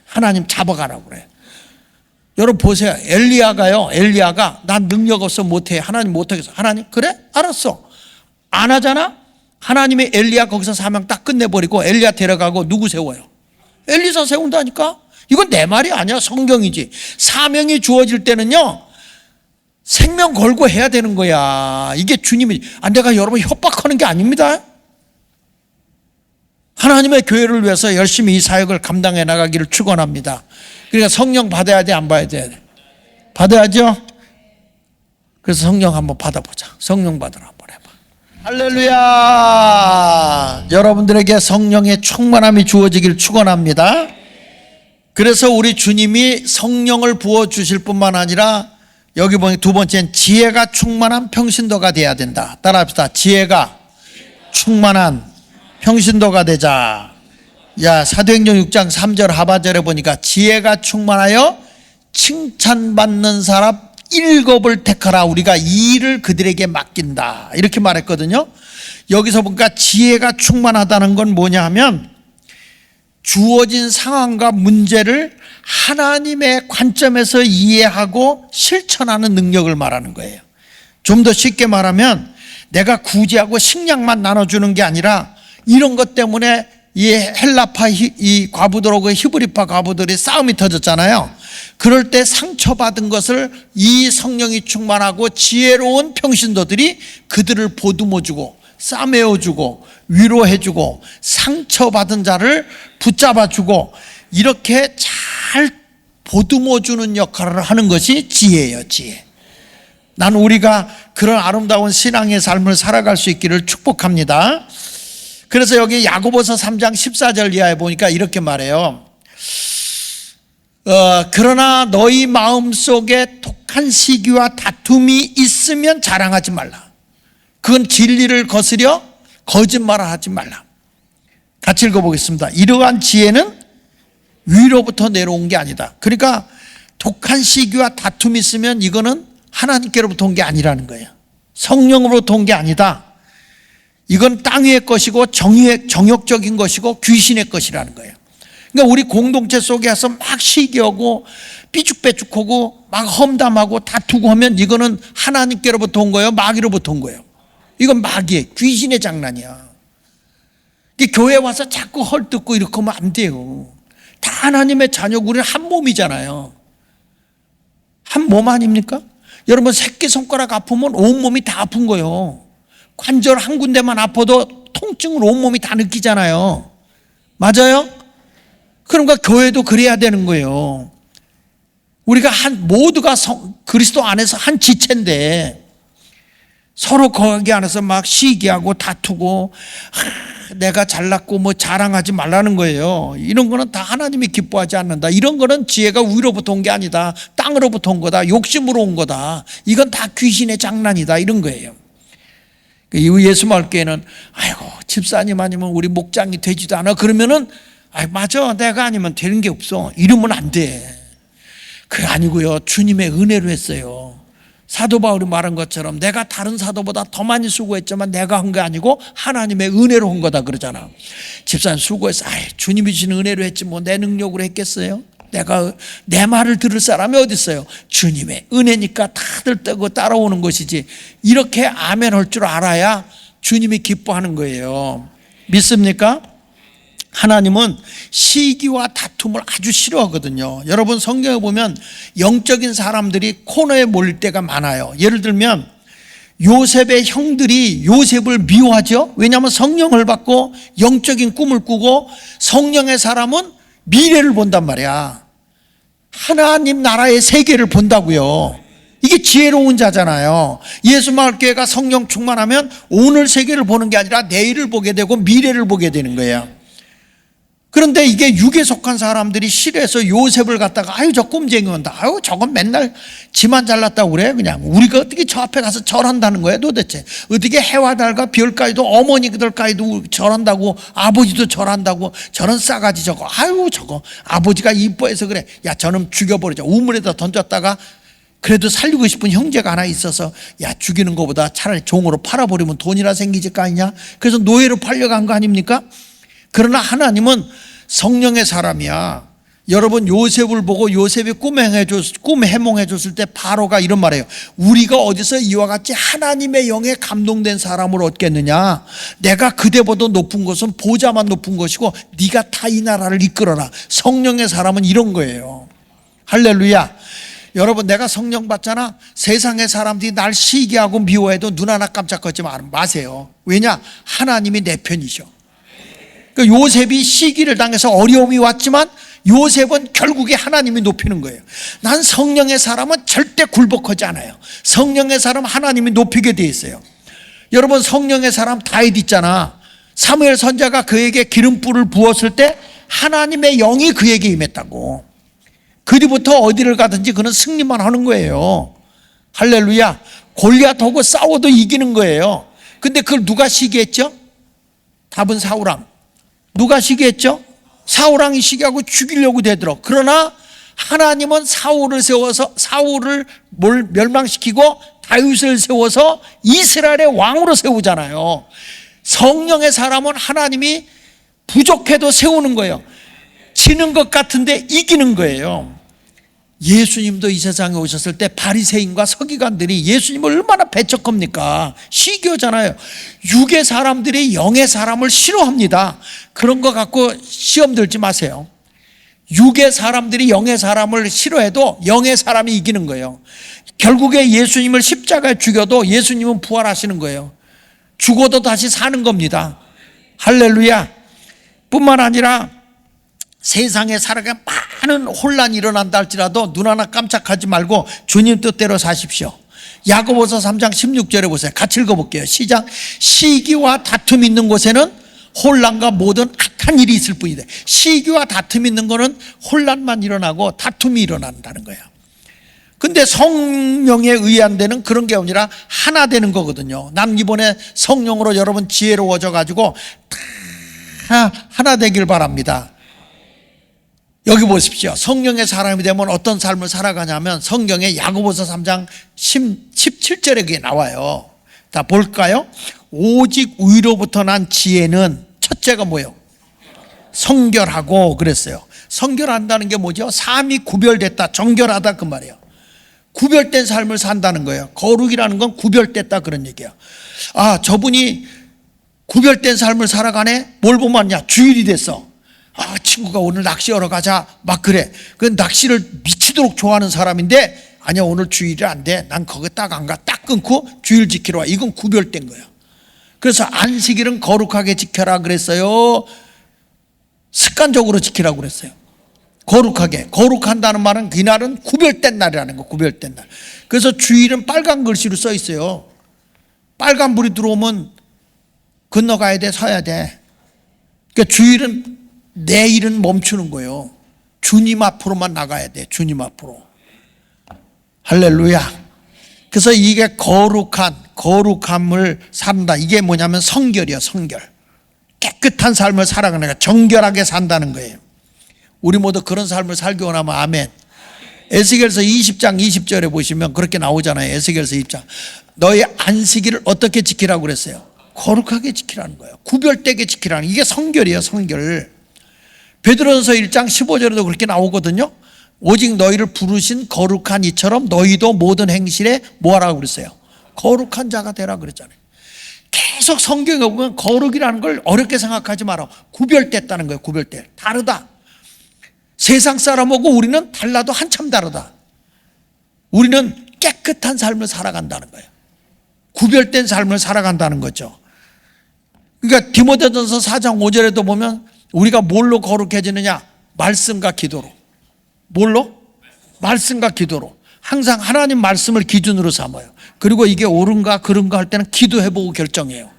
하나님 잡아가라고 그래요. 여러분 보세요. 엘리야가 난 능력 없어 못해. 하나님 못하겠어. 하나님 그래? 알았어. 안 하잖아? 하나님의 엘리야 거기서 사명 딱 끝내버리고 엘리야 데려가고 누구 세워요? 엘리사 세운다니까? 이건 내 말이 아니야. 성경이지. 사명이 주어질 때는요, 생명 걸고 해야 되는 거야. 이게 주님이, 내가 여러분 협박하는 게 아닙니다. 하나님의 교회를 위해서 열심히 이 사역을 감당해 나가기를 축원합니다. 그러니까 성령 받아야 돼, 안 받아야 돼? 받아야죠. 그래서 성령 한번 받아보자. 성령 받으러 한번 해봐. 할렐루야. 여러분들에게 성령의 충만함이 주어지길 축원합니다. 그래서 우리 주님이 성령을 부어주실 뿐만 아니라 여기 보니 두 번째는 지혜가 충만한 평신도가 돼야 된다. 따라합시다. 지혜가 충만한 평신도가 되자. 야, 사도행전 6장 3절 하반절에 보니까 지혜가 충만하여 칭찬받는 사람 7을 택하라. 우리가 이 일을 그들에게 맡긴다. 이렇게 말했거든요. 여기서 보니까 지혜가 충만하다는 건 뭐냐 하면 주어진 상황과 문제를 하나님의 관점에서 이해하고 실천하는 능력을 말하는 거예요. 좀 더 쉽게 말하면 내가 구제하고 식량만 나눠주는 게 아니라 이런 것 때문에 이 헬라파 이 과부들하고 히브리파 과부들이 싸움이 터졌잖아요. 그럴 때 상처받은 것을 이 성령이 충만하고 지혜로운 평신도들이 그들을 보듬어주고 싸매어주고 위로해주고 상처받은 자를 붙잡아주고 이렇게 잘 보듬어주는 역할을 하는 것이 지혜예요. 지혜. 나는 우리가 그런 아름다운 신앙의 삶을 살아갈 수 있기를 축복합니다. 그래서 여기 야고보서 3장 14절 이하에 보니까 이렇게 말해요. 그러나 너희 마음속에 독한 시기와 다툼이 있으면 자랑하지 말라. 그건 진리를 거스려 거짓말을 하지 말라. 같이 읽어보겠습니다. 이러한 지혜는 위로부터 내려온 게 아니다. 그러니까 독한 시기와 다툼이 있으면 이거는 하나님께로부터 온 게 아니라는 거예요. 성령으로부터 온 게 아니다. 이건 땅 위의 것이고 정욕적인 것이고 귀신의 것이라는 거예요. 그러니까 우리 공동체 속에서 막 시기하고 삐죽빼죽하고 막 험담하고 다투고 하면 이거는 하나님께로부터 온 거예요? 마귀로부터 온 거예요? 이건 마귀의 귀신의 장난이야. 교회 와서 자꾸 헐뜯고 이렇게 하면 안 돼요. 다 하나님의 자녀고 우리는 한 몸이잖아요. 한 몸 아닙니까? 여러분 새끼손가락 아프면 온몸이 다 아픈 거예요. 관절 한 군데만 아파도 통증을 온몸이 다 느끼잖아요. 맞아요? 그러니까 교회도 그래야 되는 거예요. 우리가 모두가 그리스도 안에서 한 지체인데 서로 거기 안에서 막 시기하고 다투고 내가 잘났고 뭐 자랑하지 말라는 거예요. 이런 거는 다 하나님이 기뻐하지 않는다. 이런 거는 지혜가 위로부터 온 게 아니다. 땅으로부터 온 거다. 욕심으로 온 거다. 이건 다 귀신의 장난이다. 이런 거예요. 예수 말교회는 아이고 집사님 아니면 우리 목장이 되지도 않아. 그러면은 맞아 내가 아니면 되는 게 없어. 이러면 안 돼. 그게 아니고요. 주님의 은혜로 했어요. 사도 바울이 말한 것처럼 내가 다른 사도보다 더 많이 수고했지만 내가 한 게 아니고 하나님의 은혜로 한 거다 그러잖아. 집사님 수고했어. 주님이 주신 은혜로 했지 뭐 내 능력으로 했겠어요? 내가 내 말을 들을 사람이 어디 있어요? 주님의 은혜니까 다들 뜨고 따라오는 것이지. 이렇게 아멘 할 줄 알아야 주님이 기뻐하는 거예요. 믿습니까? 하나님은 시기와 다툼을 아주 싫어하거든요. 여러분 성경에 보면 영적인 사람들이 코너에 몰릴 때가 많아요. 예를 들면 요셉의 형들이 요셉을 미워하죠. 왜냐하면 성령을 받고 영적인 꿈을 꾸고 성령의 사람은 미래를 본단 말이야. 하나님 나라의 세계를 본다고요. 이게 지혜로운 자잖아요. 예수마을교회가 성령 충만하면 오늘 세계를 보는 게 아니라 내일을 보게 되고 미래를 보게 되는 거예요. 그런데 이게 육에 속한 사람들이 싫어해서 요셉을 갖다가 저 꼼쟁이 온다. 저건 맨날 지만 잘났다고 그래. 그냥 우리가 어떻게 저 앞에 가서 절한다는 거야 도대체. 어떻게 해와 달과 별까지도 어머니들까지도 절한다고 아버지도 절한다고 저런 싸가지 저거. 저거 아버지가 이뻐해서 그래. 야 저놈 죽여버리자. 우물에다 던졌다가 그래도 살리고 싶은 형제가 하나 있어서 죽이는 것보다 차라리 종으로 팔아버리면 돈이나 생기질 거 아니냐. 그래서 노예로 팔려간 거 아닙니까? 그러나 하나님은 성령의 사람이야. 여러분 요셉을 보고 요셉이 꿈 해몽해 줬을 때 바로가 이런 말이에요. 우리가 어디서 이와 같이 하나님의 영에 감동된 사람을 얻겠느냐. 내가 그대보다 높은 것은 보좌만 높은 것이고 네가 다 이 나라를 이끌어라. 성령의 사람은 이런 거예요. 할렐루야. 여러분 내가 성령 받잖아. 세상의 사람들이 날 시기하고 미워해도 눈 하나 깜짝하지 마세요. 왜냐? 하나님이 내 편이셔. 요셉이 시기를 당해서 어려움이 왔지만 요셉은 결국에 하나님이 높이는 거예요. 난 성령의 사람은 절대 굴복하지 않아요. 성령의 사람 하나님이 높이게 돼 있어요. 여러분 성령의 사람 다윗 있잖아. 사무엘 선지자가 그에게 기름불을 부었을 때 하나님의 영이 그에게 임했다고. 그 뒤부터 어디를 가든지 그는 승리만 하는 거예요. 할렐루야. 골리앗하고 싸워도 이기는 거예요. 근데 그걸 누가 시기했죠? 답은 사울왕. 누가 시기했죠? 사울왕이 시기하고 죽이려고 되더라. 그러나 하나님은 사울을 세워서 사울을 멸망시키고 다윗을 세워서 이스라엘의 왕으로 세우잖아요. 성령의 사람은 하나님이 부족해도 세우는 거예요. 지는 것 같은데 이기는 거예요. 예수님도 이 세상에 오셨을 때 바리새인과 서기관들이 예수님을 얼마나 배척합니까? 시기하잖아요. 육의 사람들이 영의 사람을 싫어합니다. 그런 거 갖고 시험 들지 마세요. 육의 사람들이 영의 사람을 싫어해도 영의 사람이 이기는 거예요. 결국에 예수님을 십자가에 죽여도 예수님은 부활하시는 거예요. 죽어도 다시 사는 겁니다. 할렐루야. 뿐만 아니라 세상에 살아가 많은 혼란이 일어난다 할지라도 눈 하나 깜짝하지 말고 주님 뜻대로 사십시오. 야고보서 3장 16절에 보세요. 같이 읽어볼게요. 시작. 시기와 다툼이 있는 곳에는 혼란과 모든 악한 일이 있을 뿐이다. 시기와 다툼이 있는 거는 혼란만 일어나고 다툼이 일어난다는 거예요. 근데 성령에 의한 데는 그런 게 아니라 하나 되는 거거든요. 난 이번에 성령으로 여러분 지혜로워져 가지고 다 하나 되길 바랍니다. 여기 보십시오. 성령의 사람이 되면 어떤 삶을 살아가냐면 성경에 야고보서 3장 17절에 그게 나와요. 다 볼까요? 오직 위로부터 난 지혜는 첫째가 뭐예요? 성결하고 그랬어요. 성결한다는 게 뭐죠? 삶이 구별됐다, 정결하다 그 말이에요. 구별된 삶을 산다는 거예요. 거룩이라는 건 구별됐다 그런 얘기예요. 저분이 구별된 삶을 살아가네? 뭘 보면 왔냐? 주일이 됐어. 친구가 오늘 낚시하러 가자 막 그래. 그 낚시를 미치도록 좋아하는 사람인데 아니야 오늘 주일이 안 돼. 난 거기 딱 안 가. 딱 끊고 주일 지키러 와. 이건 구별된 거야. 그래서 안식일은 거룩하게 지켜라 그랬어요? 습관적으로 지키라고 그랬어요? 거룩하게. 거룩한다는 말은 그날은 구별된 날이라는 거, 구별된 날. 그래서 주일은 빨간 글씨로 써 있어요. 빨간 불이 들어오면 건너가야 돼, 서야 돼. 그러니까 주일은 내일은 멈추는 거예요. 주님 앞으로만 나가야 돼, 주님 앞으로. 할렐루야. 그래서 이게 거룩함을 산다. 이게 뭐냐면 성결이야, 성결. 깨끗한 삶을 살아가는 거야. 정결하게 산다는 거예요. 우리 모두 그런 삶을 살기 원하면 아멘. 에스겔서 20장 20절에 보시면 그렇게 나오잖아요. 에스겔서 20장. 너희 안식일을 어떻게 지키라고 그랬어요? 거룩하게 지키라는 거예요. 구별되게 지키라는 거예요. 이게 성결이에요, 성결. 베드로전서 1장 15절에도 그렇게 나오거든요. 오직 너희를 부르신 거룩한 이처럼 너희도 모든 행실에 뭐하라고 그랬어요? 거룩한 자가 되라 그랬잖아요. 계속 성경에 보면 거룩이라는 걸 어렵게 생각하지 마라. 구별됐다는 거예요. 구별돼. 다르다. 세상 사람하고 우리는 달라도 한참 다르다. 우리는 깨끗한 삶을 살아간다는 거예요. 구별된 삶을 살아간다는 거죠. 그러니까 디모데전서 4장 5절에도 보면 우리가 뭘로 거룩해지느냐? 말씀과 기도로. 뭘로? 말씀과 기도로. 항상 하나님 말씀을 기준으로 삼아요. 그리고 이게 옳은가 그른가 할 때는 기도해보고 결정해요.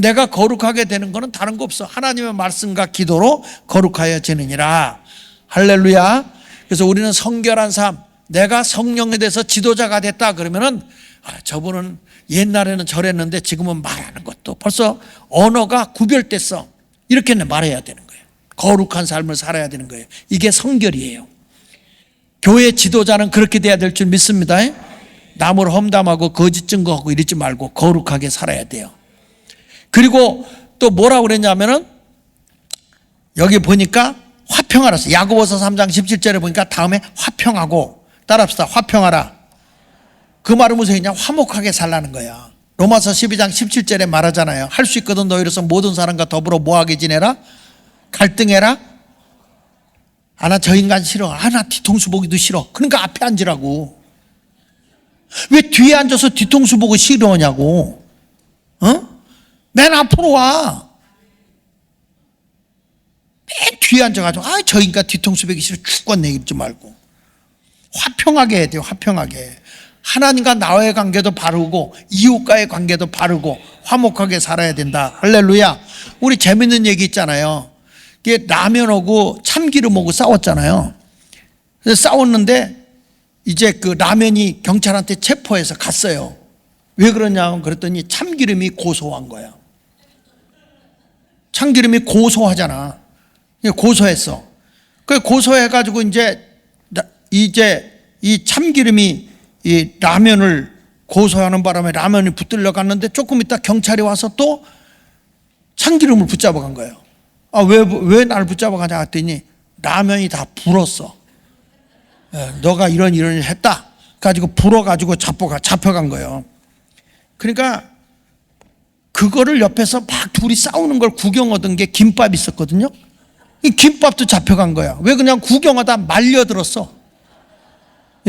내가 거룩하게 되는 거는 다른 거 없어. 하나님의 말씀과 기도로 거룩하여지느니라. 할렐루야. 그래서 우리는 성결한 삶, 내가 성령에 대해서 지도자가 됐다 그러면은 저분은 옛날에는 저랬는데 지금은 말하는 것도 벌써 언어가 구별됐어. 이렇게 말해야 되는 거예요. 거룩한 삶을 살아야 되는 거예요. 이게 성결이에요. 교회 지도자는 그렇게 돼야 될 줄 믿습니다. 남을 험담하고 거짓 증거하고 이러지 말고 거룩하게 살아야 돼요. 그리고 또 뭐라고 그랬냐면은 여기 보니까 화평하라. 야고보서 3장 17절에 보니까 다음에 화평하고, 따라합시다. 화평하라. 그 말은 무슨 얘기냐? 화목하게 살라는 거야. 로마서 12장 17절에 말하잖아요. 할 수 있거든 너희로서 모든 사람과 더불어 뭐하게 지내라? 갈등해라? 나 저 인간 싫어. 나 뒤통수 보기도 싫어. 그러니까 앞에 앉으라고. 왜 뒤에 앉아서 뒤통수 보고 싫어하냐고. 맨 앞으로 와. 맨 뒤에 앉아가지고 저 인간 뒤통수 보기 싫어 죽겠네 이러지 말고 화평하게 해야 돼요. 화평하게. 하나님과 나와의 관계도 바르고 이웃과의 관계도 바르고 화목하게 살아야 된다. 할렐루야. 우리 재밌는 얘기 있잖아요. 이게 라면하고 참기름하고 싸웠잖아요. 그래서 싸웠는데 이제 그 라면이 경찰한테 체포해서 갔어요. 왜 그러냐고 그랬더니 참기름이 고소한 거야. 참기름이 고소하잖아. 고소했어. 그 고소해가지고 이제 이 참기름이 이 라면을 고소하는 바람에 라면이 붙들려 갔는데 조금 있다 경찰이 와서 또 참기름을 붙잡아 간 거예요. 왜 날 붙잡아 가냐 했더니 라면이 다 불었어. 너가 이런 일을 했다. 가지고 불어가지고 잡혀간 거예요. 그러니까 그거를 옆에서 막 둘이 싸우는 걸 구경하던 게 김밥이 있었거든요. 이 김밥도 잡혀간 거야. 왜 그냥 구경하다 말려들었어.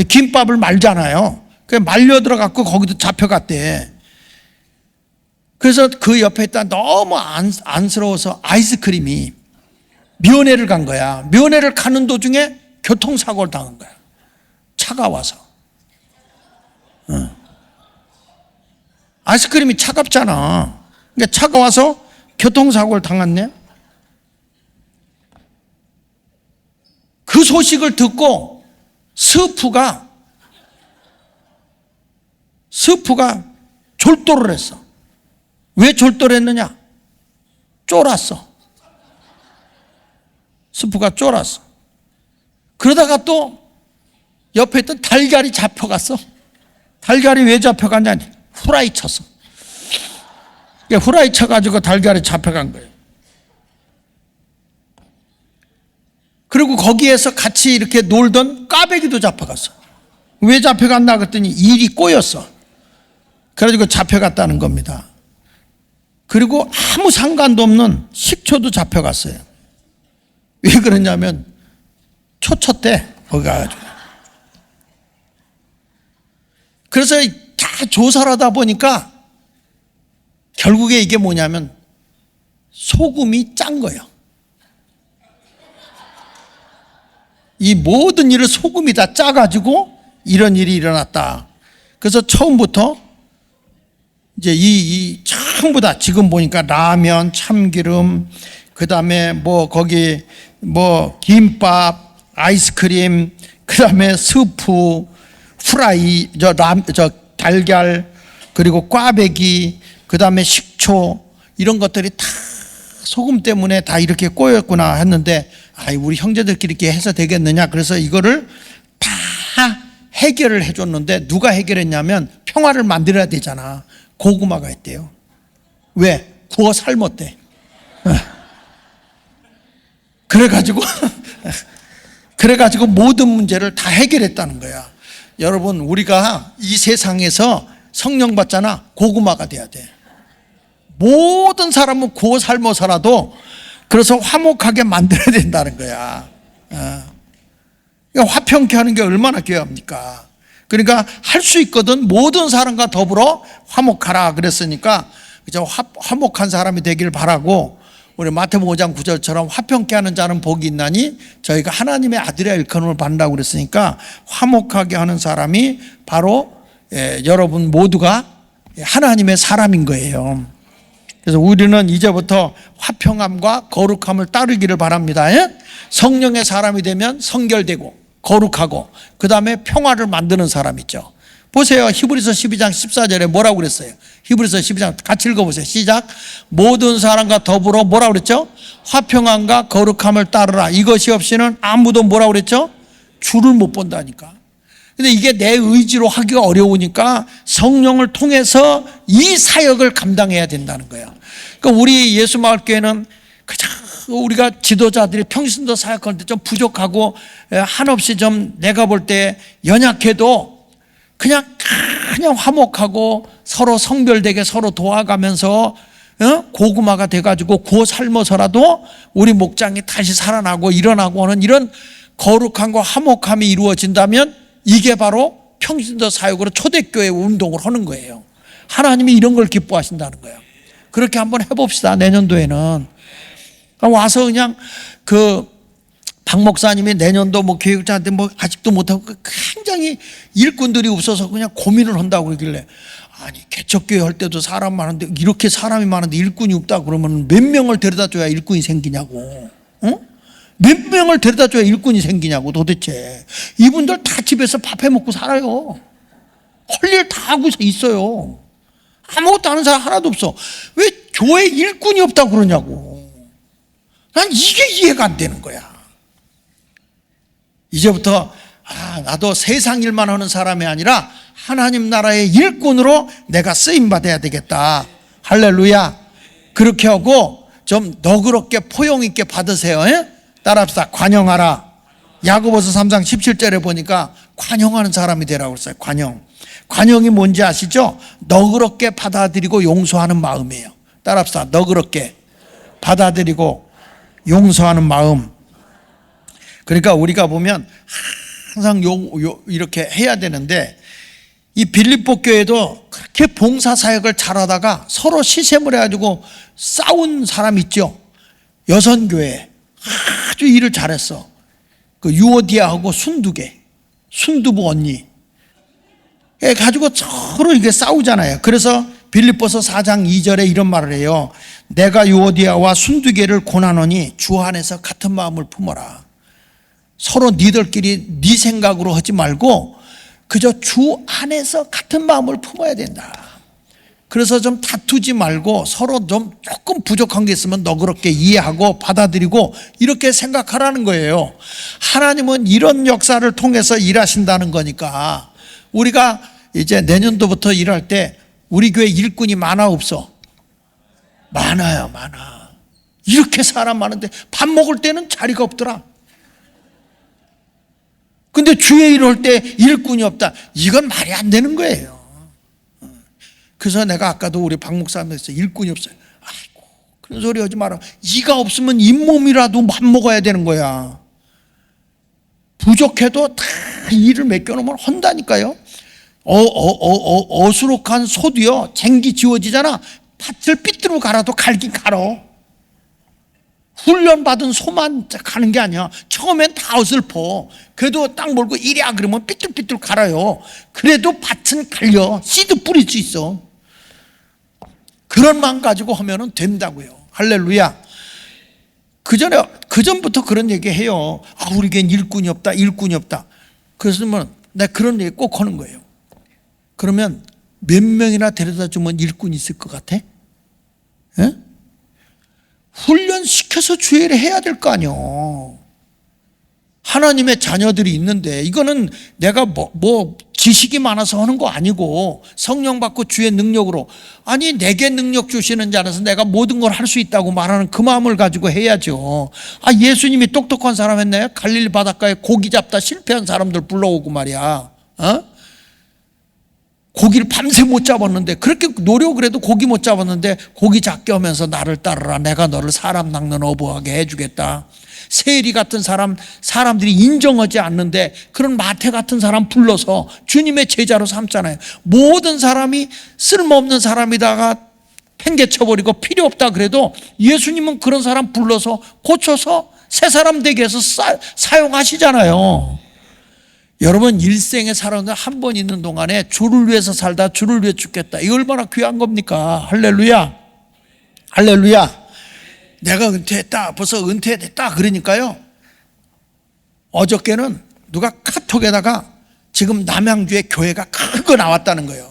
김밥을 말잖아요. 그래서 말려들어갖고 거기도 잡혀갔대. 그래서 그 옆에 있다 너무 안쓰러워서 아이스크림이 면회를 간 거야. 면회를 가는 도중에 교통사고를 당한 거야. 차가 와서. 아이스크림이 차갑잖아. 그러니까 차가 와서 교통사고를 당했네. 그 소식을 듣고 스프가 졸도를 했어. 왜 졸도를 했느냐? 쫄았어. 스프가 쫄았어. 그러다가 또 옆에 있던 달걀이 잡혀갔어. 달걀이 왜 잡혀갔냐니? 후라이 쳤어. 후라이 쳐가지고 달걀이 잡혀간 거예요. 그리고 거기에서 같이 이렇게 놀던 까베기도 잡혀갔어. 왜 잡혀갔나 그랬더니 일이 꼬였어. 그래가지고 잡혀갔다는 겁니다. 그리고 아무 상관도 없는 식초도 잡혀갔어요. 왜 그러냐면 초쳤대 거기 가가지고. 그래서 다 조사를 하다 보니까 결국에 이게 뭐냐면 소금이 짠 거예요. 이 모든 일을 소금이 다 짜가지고 이런 일이 일어났다. 그래서 처음부터 이제 전부 다 지금 보니까 라면, 참기름, 그 다음에 거기 김밥, 아이스크림, 그 다음에 스프, 후라이, 달걀, 그리고 꽈배기, 그 다음에 식초, 이런 것들이 다 소금 때문에 다 이렇게 꼬였구나 했는데, 우리 형제들끼리 이렇게 해서 되겠느냐. 그래서 이거를 다 해결을 해줬는데, 누가 해결했냐면 평화를 만들어야 되잖아. 고구마가 있대요. 왜? 구워 삶았대. 그래가지고 모든 문제를 다 해결했다는 거야. 여러분, 우리가 이 세상에서 성령 받잖아. 고구마가 돼야 돼. 모든 사람은 구워 삶아서라도 그래서 화목하게 만들어야 된다는 거야. 그러니까 화평케 하는 게 얼마나 귀합니까? 그러니까 할 수 있거든. 모든 사람과 더불어 화목하라 그랬으니까 그저 화목한 사람이 되길 바라고, 우리 마태복음 5장 9절처럼 화평케 하는 자는 복이 있나니 저희가 하나님의 아들의 일컬음을 받는다고 그랬으니까 화목하게 하는 사람이 바로 여러분 모두가 하나님의 사람인 거예요. 그래서 우리는 이제부터 화평함과 거룩함을 따르기를 바랍니다. 성령의 사람이 되면 성결되고 거룩하고 그 다음에 평화를 만드는 사람이죠. 보세요. 히브리서 12장 14절에 뭐라고 그랬어요? 히브리서 12장 같이 읽어보세요. 시작. 모든 사람과 더불어 뭐라고 그랬죠? 화평함과 거룩함을 따르라. 이것이 없이는 아무도 뭐라고 그랬죠? 주를 못 본다니까. 근데 이게 내 의지로 하기가 어려우니까 성령을 통해서 이 사역을 감당해야 된다는 거예요. 그러니까 우리 예수마을교회는 그저 우리가 지도자들이 평신도 사역할 때 좀 부족하고 한없이 좀 내가 볼 때 연약해도 그냥 화목하고 서로 성별되게 서로 도와가면서 고구마가 돼가지고 구워 삶아서라도 우리 목장이 다시 살아나고 일어나고 하는 이런 거룩함과 화목함이 이루어진다면 이게 바로 평신도 사역으로 초대교회 운동을 하는 거예요. 하나님이 이런 걸 기뻐하신다는 거예요. 그렇게 한번 해봅시다. 내년도에는 와서 그냥 박 목사님이 내년도 교육자한테 아직도 못하고 굉장히 일꾼들이 없어서 그냥 고민을 한다고 그러길래, 아니 개척교회 할 때도 사람 많은데 이렇게 사람이 많은데 일꾼이 없다 그러면 몇 명을 데려다 줘야 일꾼이 생기냐고. 몇 명을 데려다 줘야 일꾼이 생기냐고. 도대체 이분들 다 집에서 밥 해먹고 살아요. 할 일 다 하고 있어요. 아무것도 아는 사람 하나도 없어. 왜 교회 일꾼이 없다고 그러냐고. 난 이게 이해가 안 되는 거야. 이제부터 나도 세상 일만 하는 사람이 아니라 하나님 나라의 일꾼으로 내가 쓰임받아야 되겠다. 할렐루야. 그렇게 하고 좀 너그럽게 포용 있게 받으세요. 따라합시다. 관용하라. 야고보서 3장 17절에 보니까 관용하는 사람이 되라고 했어요. 관용이 뭔지 아시죠? 너그럽게 받아들이고 용서하는 마음이에요. 따라합시다. 너그럽게 받아들이고 용서하는 마음. 그러니까 우리가 보면 항상 이렇게 해야 되는데, 이 빌립보 교회도 그렇게 봉사 사역을 잘하다가 서로 시샘을 해가지고 싸운 사람 있죠. 여선교회 아주 일을 잘했어. 그 유오디아하고 순두부 언니 가지고 서로 이게 싸우잖아요. 그래서 빌립보서 4장 2절에 이런 말을 해요. 내가 유오디아와 순두개를 고난하니 주 안에서 같은 마음을 품어라. 서로 니들끼리 네 생각으로 하지 말고 그저 주 안에서 같은 마음을 품어야 된다. 그래서 좀 다투지 말고 서로 좀 조금 부족한 게 있으면 너그럽게 이해하고 받아들이고 이렇게 생각하라는 거예요. 하나님은 이런 역사를 통해서 일하신다는 거니까 우리가 이제 내년도부터 일할 때 우리 교회 일꾼이 많아 없어? 많아요. 많아. 이렇게 사람 많은데 밥 먹을 때는 자리가 없더라. 근데 주의 일을 할 때 일꾼이 없다. 이건 말이 안 되는 거예요. 그래서 내가 아까도 우리 박 목사님에서 일꾼이 없어요. 아이고, 그런 소리 하지 마라. 이가 없으면 잇몸이라도 밥 먹어야 되는 거야. 부족해도 다 일을 맡겨놓으면 한다니까요. 어수룩한 소도요, 쟁기 지워지잖아. 밭을 삐뚤어 갈아도 갈긴 갈어. 훈련받은 소만 가는 게 아니야. 처음엔 다 어설퍼. 그래도 딱 몰고 이랴 그러면 삐뚤삐뚤 갈아요. 그래도 밭은 갈려. 씨도 뿌릴 수 있어. 그런 마음 가지고 하면은 된다고요. 할렐루야. 그전부터 그런 얘기 해요. 아, 우리겐 일꾼이 없다, 일꾼이 없다. 그래서 내가 그런 얘기 꼭 하는 거예요. 그러면 몇 명이나 데려다 주면 일꾼이 있을 것 같아? 예? 훈련시켜서 주의를 해야 될 거 아니요. 하나님의 자녀들이 있는데 이거는 내가 뭐 지식이 많아서 하는 거 아니고 성령 받고 주의 능력으로, 아니 내게 능력 주시는 자라서 내가 모든 걸 할 수 있다고 말하는 그 마음을 가지고 해야죠. 아, 예수님이 똑똑한 사람 했나요? 갈릴리 바닷가에 고기 잡다 실패한 사람들 불러오고 말이야. 고기를 밤새 못 잡았는데, 그렇게 노력을 해도 고기 못 잡았는데 고기 잡게 하면서 나를 따르라, 내가 너를 사람 낚는 어부하게 해주겠다. 세리 같은 사람들이 인정하지 않는데 그런 마태 같은 사람 불러서 주님의 제자로 삼잖아요. 모든 사람이 쓸모없는 사람이다가 팽개쳐버리고 필요 없다 그래도 예수님은 그런 사람 불러서 고쳐서 새 사람 되게 해서 사용하시잖아요. 여러분, 일생에 살아오는 한 번 있는 동안에 주를 위해서 살다 주를 위해 죽겠다. 이거 얼마나 귀한 겁니까? 할렐루야. 할렐루야. 내가 은퇴했다, 벌써 은퇴됐다 그러니까요, 어저께는 누가 카톡에다가 지금 남양주에 교회가 큰 거 나왔다는 거예요.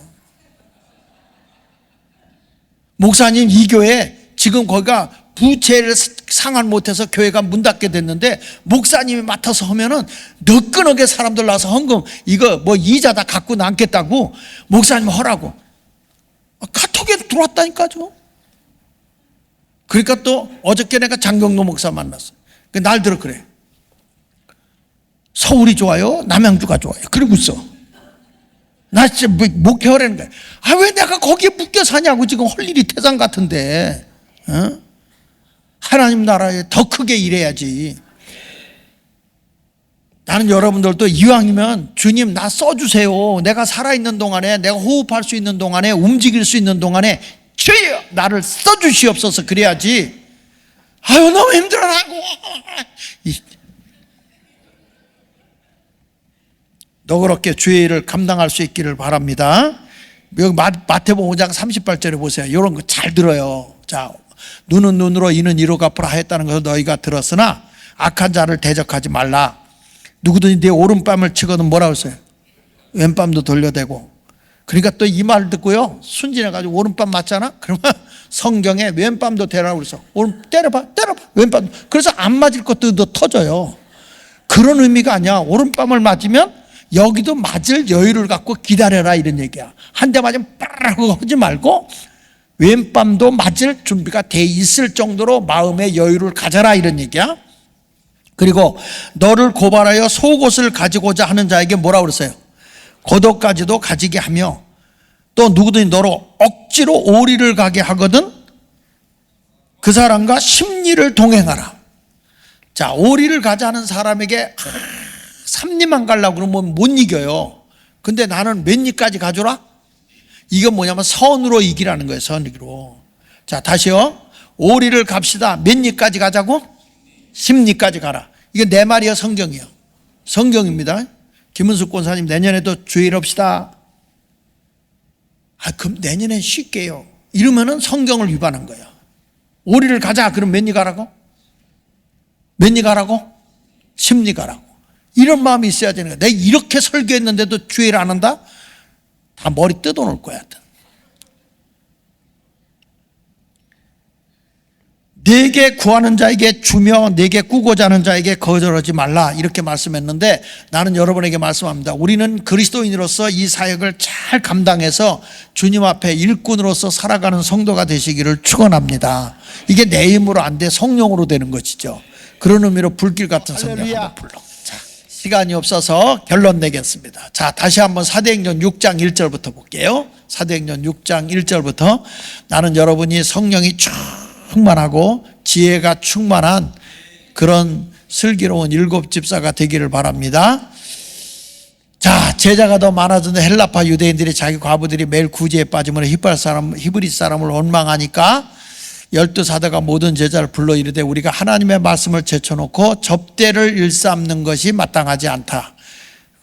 목사님, 이 교회 지금 거기가 부채를 상환 못해서 교회가 문 닫게 됐는데 목사님이 맡아서 하면은 너끈하게 사람들 나와서 헌금 이거 뭐 이자 다 갖고 남겠다고 목사님 하라고 카톡에 들어왔다니까요. 그러니까 또 어저께 내가 장경로 목사 만났어. 날들어 그래. 서울이 좋아요? 남양주가 좋아요? 그러고 있어. 나 진짜 목회하라는 거야. 아, 왜 내가 거기에 묶여 사냐고. 지금 할 일이 태산 같은데. 하나님 나라에 더 크게 일해야지. 나는 여러분들도 이왕이면 주님 나 써주세요. 내가 살아있는 동안에, 내가 호흡할 수 있는 동안에, 움직일 수 있는 동안에 주여 나를 써주시옵소서. 그래야지. 아유, 너무 힘들어라고. 너그럽게 주의 일을 감당할 수 있기를 바랍니다. 여기 마태복음 5장 38절에 보세요. 이런 거 잘 들어요. 자, 눈은 눈으로 이는 이로 갚으라 하였다는 것을 너희가 들었으나 악한 자를 대적하지 말라. 누구든지 내 오른뺨을 치거든 뭐라고 했어요? 왼뺨도 돌려대고. 그러니까 또 이 말 듣고요, 순진해가지고 오른뺨 맞잖아? 그러면 성경에 왼뺨도 대라고 그래서 때려봐 왼뺨. 그래서 안 맞을 것도 더 터져요. 그런 의미가 아니야. 오른뺨을 맞으면 여기도 맞을 여유를 갖고 기다려라 이런 얘기야. 한 대 맞으면 빠르라고 하지 말고 왼뺨도 맞을 준비가 돼 있을 정도로 마음의 여유를 가져라 이런 얘기야. 그리고 너를 고발하여 속옷을 가지고자 하는 자에게 뭐라고 그랬어요? 겉옷까지도 가지게 하며 또 누구든지 너로 억지로 오리를 가게 하거든 그 사람과 심리를 동행하라. 자, 오리를 가자는 사람에게 삼리만 가려고 그러면 못 이겨요. 근데 나는 몇 리까지 가줘라? 이건 뭐냐면 선으로 이기라는 거예요. 선으로. 자, 다시요. 오리를 갑시다. 몇 리까지 가자고? 10리까지 가라. 이게 내 말이요, 성경이요. 성경입니다. 김은숙 권사님 내년에도 주일 합시다. 아, 그럼 내년엔 쉴게요. 이러면은 성경을 위반한 거예요. 오리를 가자. 그럼 몇 리 가라고? 몇 리 가라고? 10리 가라고. 이런 마음이 있어야 되는 거야. 내가 이렇게 설교했는데도 주의를 안 한다? 다 머리 뜯어놓을 거야. 내게 구하는 자에게 주며 내게 꾸고자 하는 자에게 거절하지 말라 이렇게 말씀했는데 나는 여러분에게 말씀합니다. 우리는 그리스도인으로서 이 사역을 잘 감당해서 주님 앞에 일꾼으로서 살아가는 성도가 되시기를 축원합니다. 이게 내 힘으로 안 돼, 성령으로 되는 것이죠. 그런 의미로 불길 같은 성령 한번 불러. 자, 시간이 없어서 결론 내겠습니다. 자, 다시 한번 사도행전 6장 1절부터 볼게요. 사도행전 6장 1절부터 나는 여러분이 성령이 충만하고 지혜가 충만한 그런 슬기로운 일곱 집사가 되기를 바랍니다. 자, 제자가 더 많아졌는데 헬라파 유대인들이 자기 과부들이 매일 구제에 빠짐으로 히브리 사람을 원망하니까 12사도가 모든 제자를 불러 이르되 우리가 하나님의 말씀을 제쳐놓고 접대를 일삼는 것이 마땅하지 않다.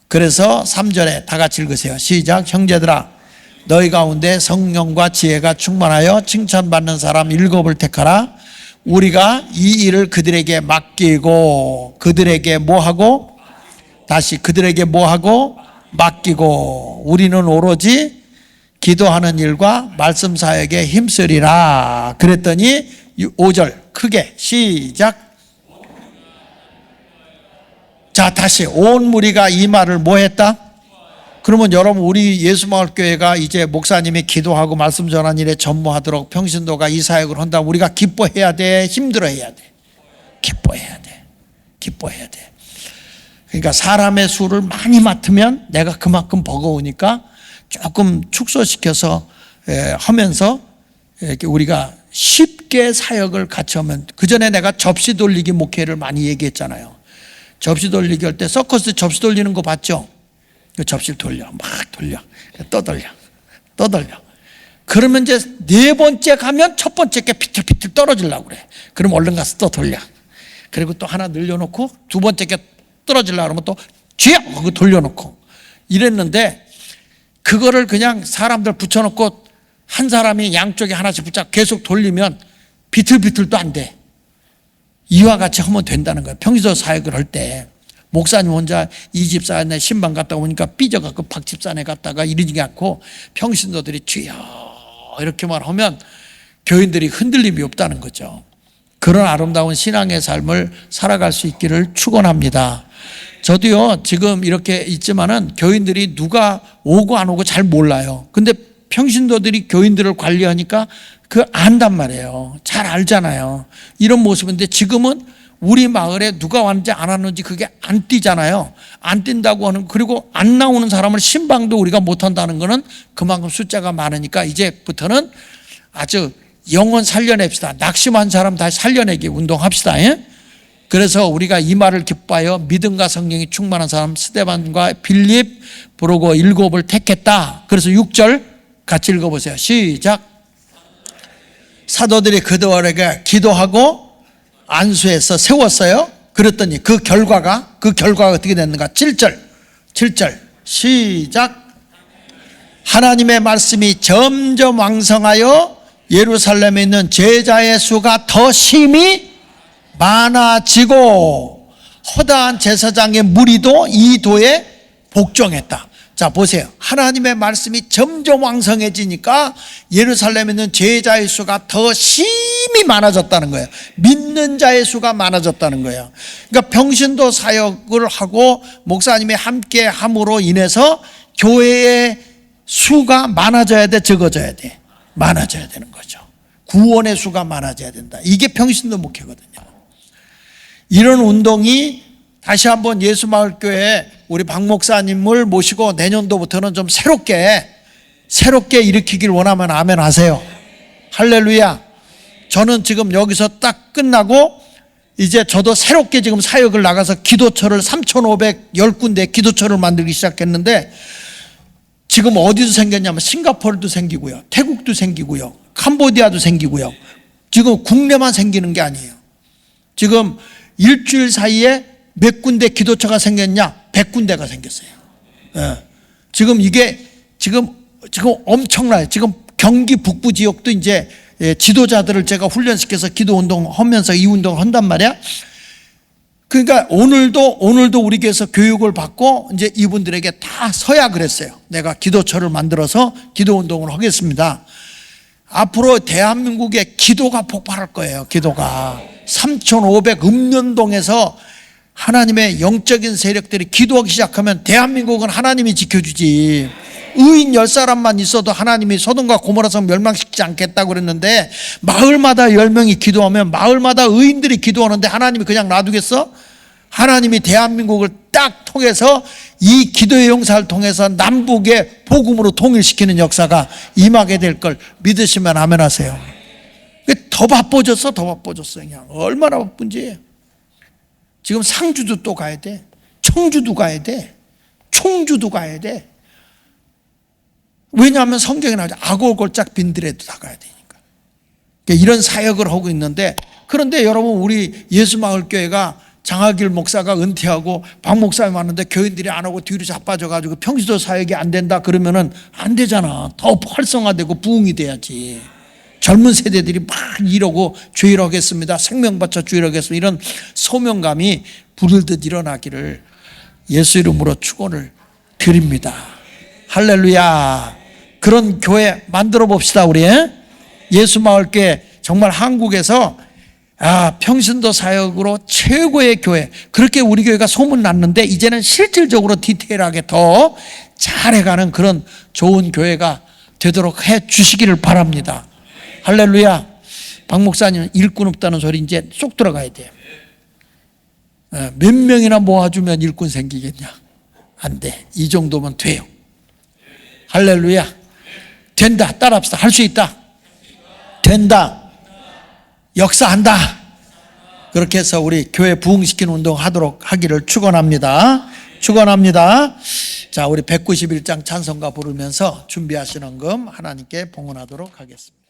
그래서 3절에 다 같이 읽으세요. 시작. 형제들아 너희 가운데 성령과 지혜가 충만하여 칭찬받는 사람 7을 택하라. 우리가 이 일을 그들에게 맡기고 그들에게 뭐하고 다시 그들에게 뭐하고 맡기고 우리는 오로지 기도하는 일과 말씀 사역에 힘쓰리라. 그랬더니 5절 크게 시작. 자 다시 온 무리가 이 말을 뭐 했다? 그러면 여러분 우리 예수마을교회가 이제 목사님이 기도하고 말씀 전하는 일에 전무하도록 평신도가 이 사역을 한다면 우리가 기뻐해야 돼? 힘들어해야 돼? 기뻐해야 돼. 기뻐해야 돼. 그러니까 사람의 수를 많이 맡으면 내가 그만큼 버거우니까 조금 축소시켜서 하면서 이렇게 우리가 쉽게 사역을 같이 하면, 그 전에 내가 접시 돌리기 목회를 많이 얘기했잖아요. 접시 돌리기 할 때 서커스 접시 돌리는 거 봤죠? 그 접시를 돌려, 막 돌려, 떠돌려. 그러면 이제 4번째 가면 첫 번째 게 비틀비틀 떨어지려고 그래. 그럼 얼른 가서 또 돌려. 그리고 또 하나 늘려놓고 2번째 게 떨어지려고 그러면 또 쥐어 돌려놓고 이랬는데, 그거를 그냥 사람들 붙여놓고 한 사람이 양쪽에 하나씩 붙잡고 계속 돌리면 비틀비틀도 안 돼. 이와 같이 하면 된다는 거예요. 평소 사역을 할 때 목사님 혼자 이 집사네 신방 갔다 오니까 삐져갖고 박 집사네 갔다가 이러지 않고 평신도들이 주여 이렇게만 하면 교인들이 흔들림이 없다는 거죠. 그런 아름다운 신앙의 삶을 살아갈 수 있기를 축원합니다. 저도요 지금 이렇게 있지만은 교인들이 누가 오고 안 오고 잘 몰라요. 근데 평신도들이 교인들을 관리하니까 안단 말이에요. 잘 알잖아요. 이런 모습인데 지금은 우리 마을에 누가 왔는지 안 왔는지 그게 안 띄잖아요. 안 뛴다고 하는, 그리고 안 나오는 사람을 신방도 우리가 못 한다는 거는 그만큼 숫자가 많으니까 이제부터는 아주 영혼 살려냅시다. 낙심한 사람 다시 살려내기 운동합시다. 그래서 우리가 이 말을 기뻐하여 믿음과 성령이 충만한 사람 스데반과 빌립, 브로고 7을 택했다. 그래서 6절 같이 읽어보세요. 시작. 사도들이 그들에게 기도하고 안수해서 세웠어요. 그랬더니 그 결과가 어떻게 됐는가? 7절 시작. 하나님의 말씀이 점점 왕성하여 예루살렘에 있는 제자의 수가 더 심히 많아지고 허다한 제사장의 무리도 이 도에 복종했다. 자 보세요. 하나님의 말씀이 점점 왕성해지니까 예루살렘에 있는 제자의 수가 더 심히 많아졌다는 거예요. 믿는 자의 수가 많아졌다는 거예요. 그러니까 평신도 사역을 하고 목사님이 함께 함으로 인해서 교회의 수가 많아져야 돼, 적어져야 돼? 많아져야 되는 거죠. 구원의 수가 많아져야 된다. 이게 평신도 목회거든요. 이런 운동이 다시 한번 예수마을교회 우리 박 목사님을 모시고 내년도부터는 좀 새롭게 일으키길 원하면 아멘 하세요. 할렐루야. 저는 지금 여기서 딱 끝나고 이제 저도 새롭게 지금 사역을 나가서 기도처를 3,510군데 기도처를 만들기 시작했는데, 지금 어디도 생겼냐면 싱가포르도 생기고요, 태국도 생기고요, 캄보디아도 생기고요. 지금 국내만 생기는 게 아니에요. 지금 일주일 사이에 몇 군데 기도처가 생겼냐? 100군데가 생겼어요. 지금 이게 지금 엄청나요. 지금 경기 북부 지역도 이제 지도자들을 제가 훈련시켜서 기도 운동 하면서 이 운동을 한단 말이야. 그러니까 오늘도 우리 교회에서 교육을 받고 이제 이분들에게 다 서야 그랬어요. 내가 기도처를 만들어서 기도 운동을 하겠습니다. 앞으로 대한민국의 기도가 폭발할 거예요. 기도가 3,500 읍면동에서 하나님의 영적인 세력들이 기도하기 시작하면 대한민국은 하나님이 지켜주지. 의인 10사람만 있어도 하나님이 소돔과 고모라성 멸망시키지 않겠다고 그랬는데, 마을마다 10명이 기도하면 마을마다 의인들이 기도하는데 하나님이 그냥 놔두겠어? 하나님이 대한민국을 딱 통해서 이 기도의 용사를 통해서 남북의 복음으로 통일시키는 역사가 임하게 될 걸 믿으시면 아멘 하세요. 더 바빠졌어. 그냥 얼마나 바쁜지. 지금 상주도 또 가야 돼. 청주도 가야 돼. 총주도 가야 돼. 왜냐하면 성경에 나오죠. 아골골짝 빈들에도 다 가야 되니까. 그러니까 이런 사역을 하고 있는데, 그런데 여러분, 우리 예수마을교회가 장하길 목사가 은퇴하고 박 목사님 왔는데 교인들이 안 오고 뒤로 자빠져가지고 평시도 사역이 안 된다 그러면은 안 되잖아. 더 활성화되고 부흥이 돼야지. 젊은 세대들이 막 이러고 주일 하겠습니다, 생명 바쳐 주일 하겠습니다, 이런 소명감이 부르듯 일어나기를 예수 이름으로 축원을 드립니다. 할렐루야. 그런 교회 만들어 봅시다. 우리 예수마을교회 정말 한국에서 평신도 사역으로 최고의 교회, 그렇게 우리 교회가 소문났는데 이제는 실질적으로 디테일하게 더 잘해가는 그런 좋은 교회가 되도록 해 주시기를 바랍니다. 할렐루야. 박 목사님은 일꾼 없다는 소리 이제 쏙 들어가야 돼요. 몇 명이나 모아주면 일꾼 생기겠냐? 안 돼. 이 정도면 돼요. 할렐루야. 된다. 따라합시다. 할 수 있다. 된다. 역사한다. 그렇게 해서 우리 교회 부흥시키는 운동 하기를 축원합니다. 축원합니다. 자, 우리 191장 찬송가 부르면서 준비하시는 금 하나님께 봉헌하도록 하겠습니다.